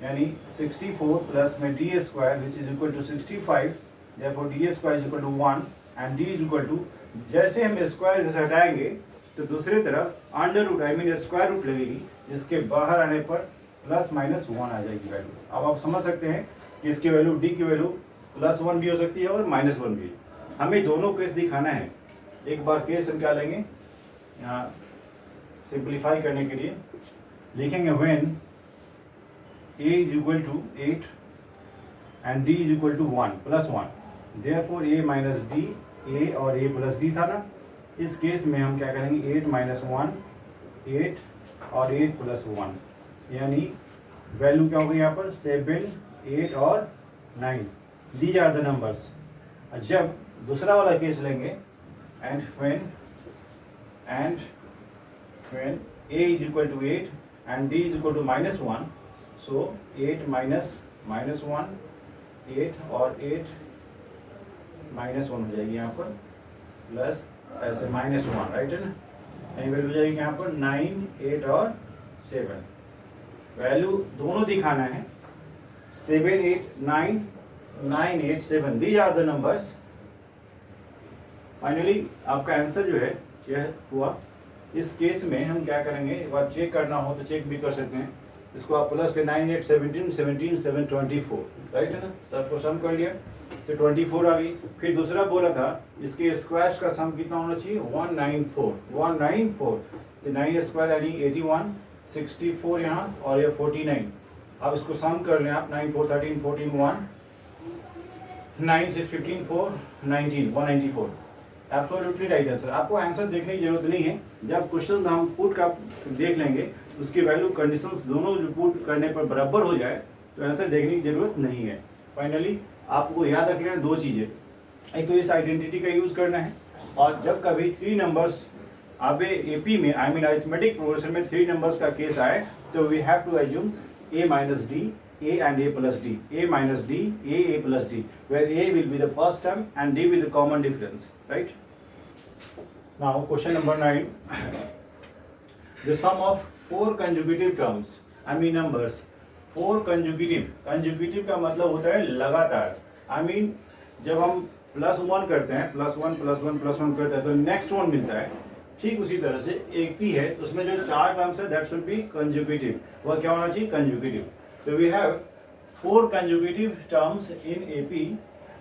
यानी 64 प्लस में D square which is equal to 65. Therefore d square is equal to 1 and d is equal to, जैसे हम स्क्वायर जैसे हटाएंगे तो दूसरी तरफ under root I mean square root लगेगी, जिसके बाहर आने पर प्लस माइनस 1 आ जाएगी वैल्यू. अब आप समझ सकते हैं कि इसकी वैल्यू डी की वैल्यू +1 भी हो सकती है और -1 भी. हमें दोनों केस दिखाना है. एक बार केस हम क्या लेंगे यहाँ सिंप्लीफाई करने के लिए लिखेंगे when a is equal to 8 and d is equal to 1 +1. Therefore a minus d, a और a प्लस डी था ना. इस केस में हम क्या करेंगे 8 माइनस 1 8 और 8 प्लस 1, यानी वैल्यू क्या होगी यहाँ पर 7 8 और 9. These are the numbers. जब दूसरा वाला केस लेंगे and when a is equal to 8 and d is equal to -1, so 8 minus -1 8 और 8 -1 हो जाएगी यहाँ पर प्लस ऐसे -1, राइट है ना. यही वैल्यू हो जाएगी यहाँ पर 9 8 और 7. वैल्यू दोनों दिखाना है 7 8 9 9 8 7. These are the numbers. Finally आपका आंसर जो है क्या हुआ. इस केस में हम क्या करेंगे, एक बार चेक करना हो तो चेक भी कर सकते हैं. इसको आप प्लस के 9 8 17 17 7 24, राइट है ना. सबको सम कर लिया तो 24 आ गई. फिर दूसरा बोला था इसके स्क्वायर्स का सम कितना होना चाहिए 194. तो 9 स्क्वायर यानी 81 64 यहाँ और ये 49. अब इसको सम कर लें आप 9 4 13 14 1 9 6 15 4 19 194. Absolutely right answer. आपको आंसर देखने की जरूरत नहीं है, जब क्वेश्चन हम पुट का देख लेंगे उसकी वैल्यू कंडीशंस दोनों जो पुट करने पर बराबर हो जाए तो आंसर देखने की जरूरत नहीं है। फाइनली आपको याद रखना है दो चीजें, एक तो इस आइडेंटिटी का यूज करना है, और जब कभी 3 नंबर्स अब एपी में आई मीन अरिथमेटिक प्रोग्रेशन में 3 नंबर्स का केस आए तो we have to assume a minus d, a and a plus d, a minus d, a plus d, where a will be the first term and d will be the common difference, right? Now question number 9, the sum of 4 consecutive terms, I mean numbers, 4 consecutive का मतलब होता है लगातार, I mean जब हम +1 करते हैं, +1 करते हैं तो नेक्स्ट वन मिलता है, ठीक उसी तरह से एक पी है तो उसमें जो 4 टर्म्स है दैट शुड बी कंजुगेटिव, वह क्या होना चाहिए कंजुगेटिव। तो we have 4 conjugative terms in AP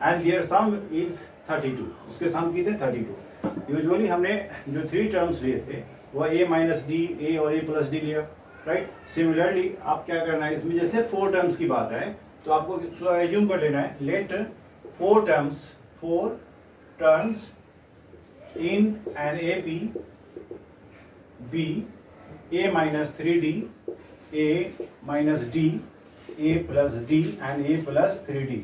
and their sum is 32, उसके सम कितने 32। यूजुअली हमने जो 3 टर्म्स लिए थे वह a माइनस डी, ए और a प्लस डी लिया, राइट। सिमिलरली आप क्या करना है इसमें, जैसे 4 टर्म्स की बात है तो आपको एज्यूम कर लेना है let 4 terms in an AP be a minus 3d, a minus d, a plus d and a plus 3d।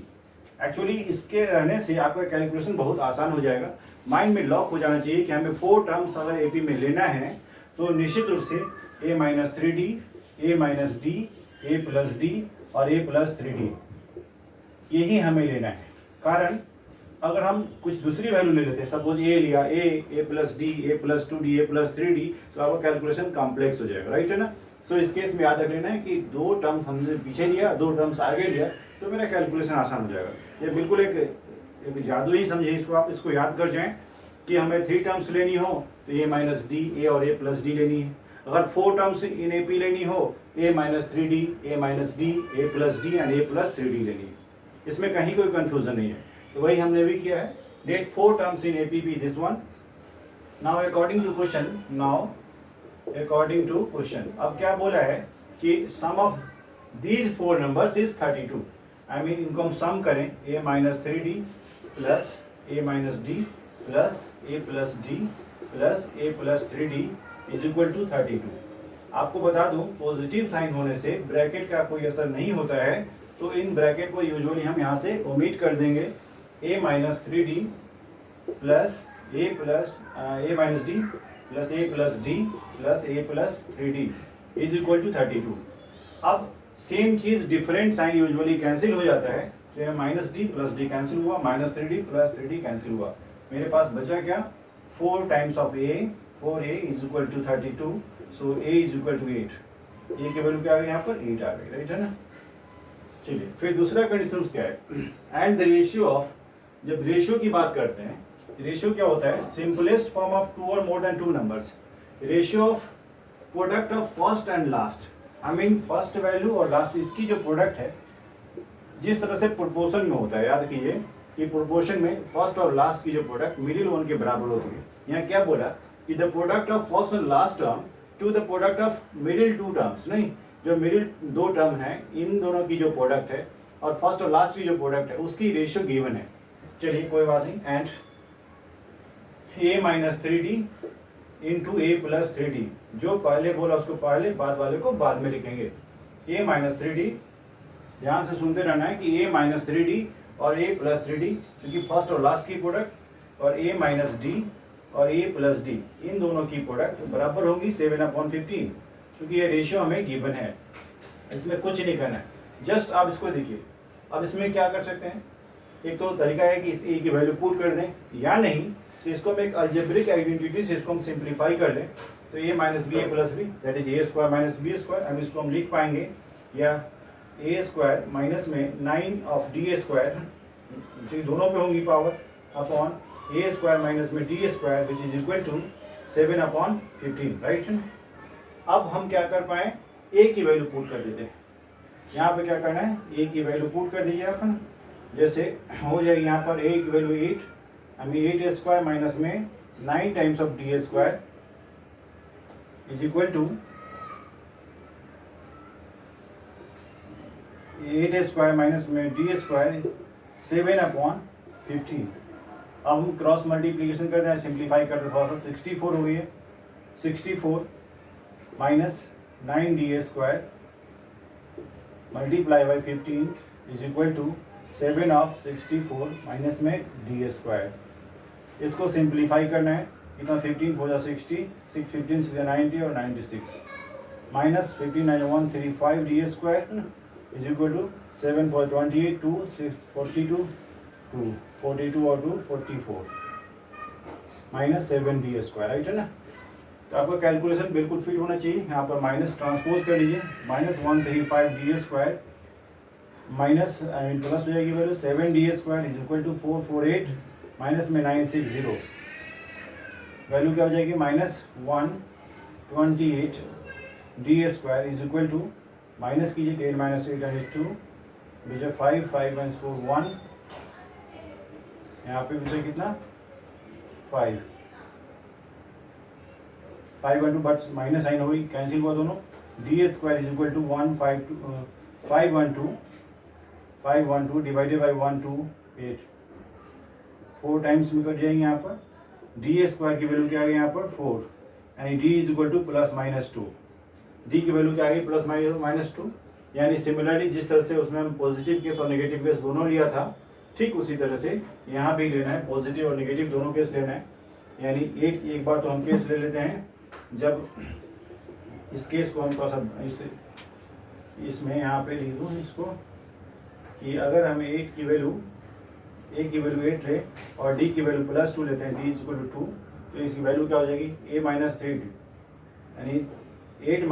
Actually इसके रहने से आपका कैलकुलेशन बहुत आसान हो जाएगा, माइंड में लॉक हो जाना चाहिए कि हमें 4 टर्म्स अगर एपी में लेना है तो निश्चित रूप से a minus 3d, a minus d, a plus d और a प्लस 3d यही हमें लेना है। कारण अगर हम कुछ दूसरी वैल्यू ले लेते हैं, सपोज ए लिया, ए plus D, A plus 2d, A plus 3d, तो आपका कैलकुलेशन कॉम्प्लेक्स हो जाएगा, राइट है ना। सो इस केस में याद रख लेना है कि 2 टर्म्स हमने पीछे लिया, 2 टर्म्स आगे लिया तो मेरा कैलकुलेशन आसान हो जाएगा। ये बिल्कुल एक जादू ही समझे इसको, आप इसको याद कर जाएं कि हमें 3 टर्म्स लेनी हो तो ए माइनस डी, ए और ए प्लस डी लेनी है। अगर 4 टर्म्स इन ए पी लेनी हो, A minus 3d, A minus D, A plus D and A plus 3d लेनी है। इसमें कहीं कोई कन्फ्यूजन नहीं है, तो वही हमने भी किया है। Let 4 terms in APP this one. Now according to question अब क्या बोला है कि sum of these 4 numbers is 32। आई मीन इनको हम सम करें, a minus 3d plus a minus D plus a plus D plus a plus 3d is equal to 32। आपको बता दूं पॉजिटिव साइन होने से ब्रैकेट का कोई असर नहीं होता है, तो इन ब्रैकेट को यूजुअली हम यहाँ से ओमिट कर देंगे। a minus 3d plus a minus D plus a plus D plus a plus 3d is equal to 32। अब सेम चीज डिफरेंट साइन यूजुअली कैंसिल हो जाता है, तो ये minus D plus D cancel हुआ, minus 3d plus 3d cancel हुआ, मेरे पास बचा क्या 4 times of a, 4a is equal to 32, so a is equal to 8। a की वैल्यू क्या आ गई यहाँ पर 8 आ गई, राइट है ना। चलिए फिर दूसरा कंडीशन क्या है, एंड द रेशियो ऑफ, जब रेशियो की बात करते हैं, रेशियो क्या होता है, सिंपलेस्ट फॉर्म ऑफ 2 और more than 2 numbers, ratio of product of first and last, I mean first value और लास्ट, इसकी जो प्रोडक्ट है जिस तरह से प्रोपोर्शन में होता है, याद कीजिए कि प्रोपोर्शन में फर्स्ट और लास्ट की जो प्रोडक्ट मिडिल वन के बराबर होती है। यहाँ क्या बोला कि the product of first and last term to the product of middle 2 terms, नहीं जो मिडिल 2 टर्म है इन दोनों की जो प्रोडक्ट है और फर्स्ट और लास्ट की जो प्रोडक्ट है उसकी रेशियो गिवन है। चलिए कोई बात नहीं, and a minus 3d into A plus 3d, जो पहले बोला उसको पहले, बाद वाले को बाद में लिखेंगे। a माइनस 3d, ध्यान से सुनते रहना है कि a माइनस 3d और a प्लस 3d, क्योंकि फर्स्ट और लास्ट की प्रोडक्ट, और a माइनस d और a प्लस d इन दोनों की प्रोडक्ट बराबर होगी 7/15, क्योंकि ये रेशियो हमें गिवन है, इसमें कुछ नहीं करना है, जस्ट आप इसको देखिए। अब इसमें क्या कर सकते हैं, एक तो तरीका है कि इस a की वैल्यू पुट कर दें, या नहीं तो इसको हम एक अलजेब्रिक आइडेंटिटी से इसको हम सिंप्लीफाई कर लें, तो a minus b a plus b that is a square minus B square, हम इसको हम लिख पाएंगे, या a स्क्वायर माइनस में 9 ऑफ डी स्क्वायर, जो दोनों में होंगी power, upon a square minus में D square which is equal to 7/15, right. अब हम क्या कर पाए, a की वैल्यू पुट कर देते हैं, यहाँ पे क्या करना है, a की वैल्यू पुट कर दीजिए अपन, जैसे हो जाएगी यहाँ पर a की वैल्यू 8, हमें 8 स्क्वायर माइनस में 9 times of d square is equal to 8 square minus में डी स्क्वायर 7/15। अब हम क्रॉस मल्टीप्लीकेशन करते हैं, सिंप्लीफाई करते हैं थोड़ा सा। 64 हो गई है, 64 minus 9d² multiply by 15 is equal to 7 of 64 minus में d²। इसको सिंप्लीफाई करना है, कितना 15 हो जा 60, 6 15 से 90 और 96 minus 15 9 135 d² is equal to 7 for 28 2 6 42 2 42 और 2 44 माइनस 7 d², राइट है ना। तो आपका कैलकुलेशन बिल्कुल फिट होना चाहिए। यहाँ पर माइनस ट्रांसपोज कर लीजिए, माइनस 135 d² माइनस प्लस हो जाएगी value 7 d² is equal to 448 minus में 960 वैल्यू क्या हो जाएगी minus 128 d² is equal to minus कीजिए 10 माइनस 8 है 2 बीजे 5 5 माइनस 4 1 यहाँ पे बीजे कितना 5 5 1 2 बट माइनस साइन हो गई, कैंसिल हुआ दोनों। d² is equal to 512 divided by 128 4 times में कट जाएंगे यहाँ पर। d² की वैल्यू क्या आ गई यहाँ पर 4, यानी d is equal two plus minus 2। d की वैल्यू क्या आ गई प्लस माइनस 2, यानी सिमिलरली जिस तरह से उसमें हम पॉजिटिव केस और नेगेटिव केस दोनों लिया था, ठीक उसी तरह से यहाँ भी लेना है, पॉजिटिव और नेगेटिव दोनों केस लेना है। यानी एक बार तो हम केस ले लेते हैं, जब इस केस को हम थोड़ा सा इसमें यहाँ पे लिख दूँ इसको कि अगर हमें a की वैल्यू 8 ले और d की वैल्यू प्लस 2 लेते हैं, d इज इक्वल टू 2, तो इसकी वैल्यू क्या हो जाएगी a माइनस 3, यानी 8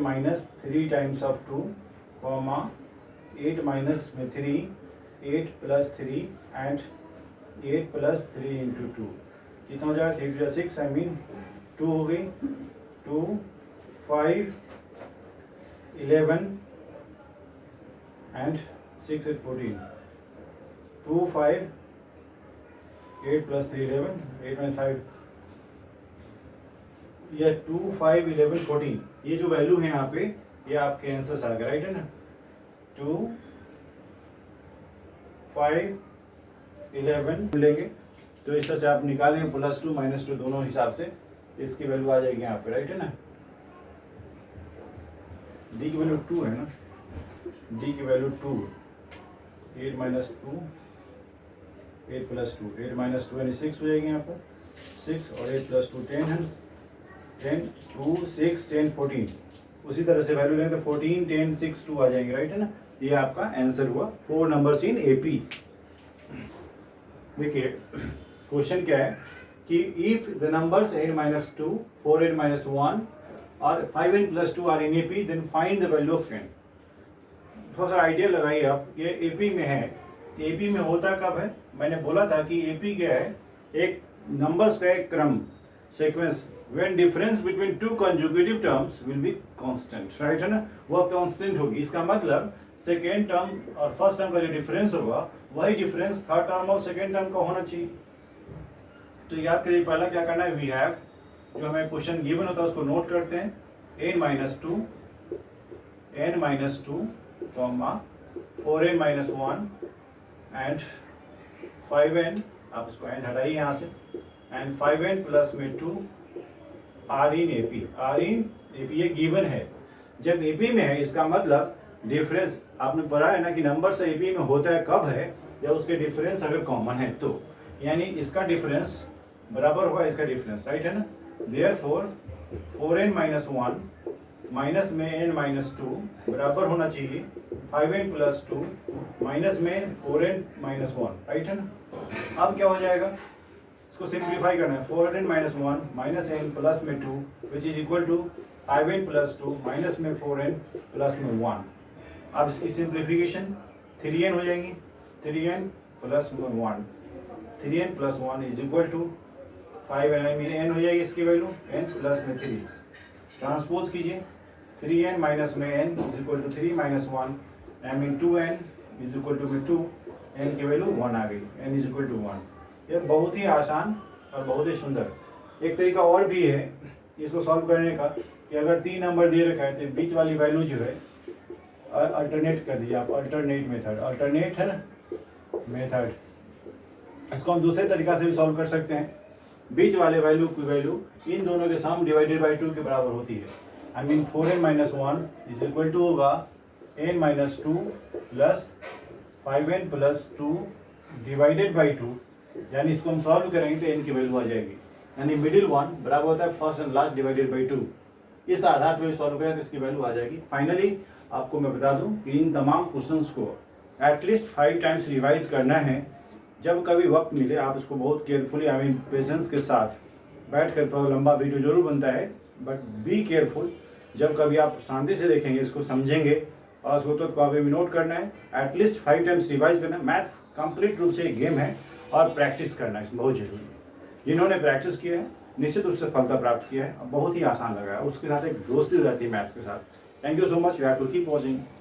minus 3 times of 2 comma 8 minus में 3 8 प्लस 3 एंड 8 प्लस 3 इंटू 2 कितना हो जाएगा 3 to 6 आई मीन 2 हो गई 2 5 11 एंड 6 8 14 2 5 8 प्लस 3 11 8 माइनस 5 या 2 5 11 14, ये जो वैल्यू है यहाँ पे ये आपके आंसर्स आ गए, राइट है ना। 2 5 11 लेंगे तो इस तरह से आप निकालेंगे प्लस 2 माइनस 2 दोनों हिसाब से, इसकी वैल्यू आ जाएगी यहाँ पे, राइट है ना। d की वैल्यू 2 है ना, d की वैल्यू 2 8 माइनस 2 8 प्लस 2 8 माइनस 2 यानी 6 हो जाएगी यहाँ पर 6 और 8 प्लस 2 10 है 10 2 6 10 14, उसी तरह से वैल्यू लेंगे तो 14 10 6 2 आ जाएंगे, राइट है ना। ये आपका आंसर हुआ 4 नंबर्स इन AP। देखिए क्वेश्चन क्या है कि if the numbers n minus 2 4n minus 1 और 5n plus 2 are in AP then find the value of n। थोड़ा सा आइडिया लगाइए आप, ये AP में है, AP में होता कब है, मैंने बोला था कि AP क्या है, एक नंबर्स का एक क्रम sequence when difference between two consecutive terms will be constant, right है ना, वह कांस्टेंट होगी। इसका मतलब सेकेंड टर्म और फर्स्ट टर्म का जो डिफरेंस होगा वही डिफरेंस थर्ड टर्म और सेकेंड टर्म का होना चाहिए। तो याद करिए पहला क्या करना है, वी हैव जो हमें क्वेश्चन गिवन होता है उसको नोट करते हैं, n minus 2 comma 4n minus 1 and 5n, आप इसको n हटाइए यहाँ से, एंड 5n प्लस में 2 आर इन एपी ये गिवन है। जब एपी में है इसका मतलब डिफरेंस आपने पढ़ा है ना कि नंबर से एपी में होता है कब है, जब उसके डिफरेंस अगर कॉमन है तो, यानी इसका डिफरेंस बराबर होगा इसका डिफरेंस, राइट है ना। देयरफॉर 4n माइनस 1 माइनस में n माइनस 2 बराबर होना चाहिए 5n प्लस 2 माइनस में 4n माइनस 1, राइट है ना। अब क्या हो जाएगा, इसको सिंप्लीफाई करना है, 4n minus 1 minus n plus में 2 which is equal to 5n plus 2 minus में 4n प्लस में 1। अब इसकी सिंप्लीफिकेशन 3n हो जाएंगी, 3n प्लस में 1 3n plus 1 is equal to 5n, I mean n हो जाएगी इसकी वैल्यू n प्लस में 3, ट्रांसपोज कीजिए 3n माइनस में n is equal to 3 minus 1 I mean 2n is equal to में 2, n की वैल्यू 1 आ गई, n इज इक्वल टू 1। ये बहुत ही आसान और बहुत ही सुंदर। एक तरीका और भी है इसको सॉल्व करने का कि अगर 3 नंबर दे रखा है तो बीच वाली वैल्यू जो है अल्टरनेट कर दीजिए आप, अल्टरनेट मेथड है ना मेथड इसको हम दूसरे तरीका से भी सॉल्व कर सकते हैं। बीच वाले वैल्यू की वैल्यू इन दोनों के सम डिवाइडेड बाई 2 के बराबर होती है। I mean 4n minus 1 is equal to होगा n minus 2 plus 5n plus 2 divided by 2, यानी इसको हम सॉल्व करेंगे तो n की वैल्यू आ जाएगी, यानी मिडिल वन बराबर होता है first and last divided by 2। इस आधार पर सॉल्व करें तो इसकी वैल्यू आ जाएगी। फाइनली आपको मैं बता दूं कि इन तमाम क्वेश्चंस को एटलीस्ट 5 टाइम्स रिवाइज करना है। जब कभी वक्त मिले आप इसको बहुत केयरफुली आई मीन पेशेंस के साथ बैठ कर, थोड़ा लंबा वीडियो जरूर बनता है बट बी केयरफुल। जब कभी आप शांति से देखेंगे, इसको समझेंगे और उसको तो कॉपी में नोट करना है, एटलीस्ट 5 टाइम्स रिवाइज करना है। मैथ्स कंप्लीट रूप से एक गेम है और प्रैक्टिस करना है बहुत जरूरी है। जिन्होंने प्रैक्टिस किया है निश्चित रूप से फलता प्राप्त किया है, बहुत ही आसान लगा है। उसके साथ एक दोस्ती हो जाती है मैथ्स के साथ। Thank you so much, you have to keep watching.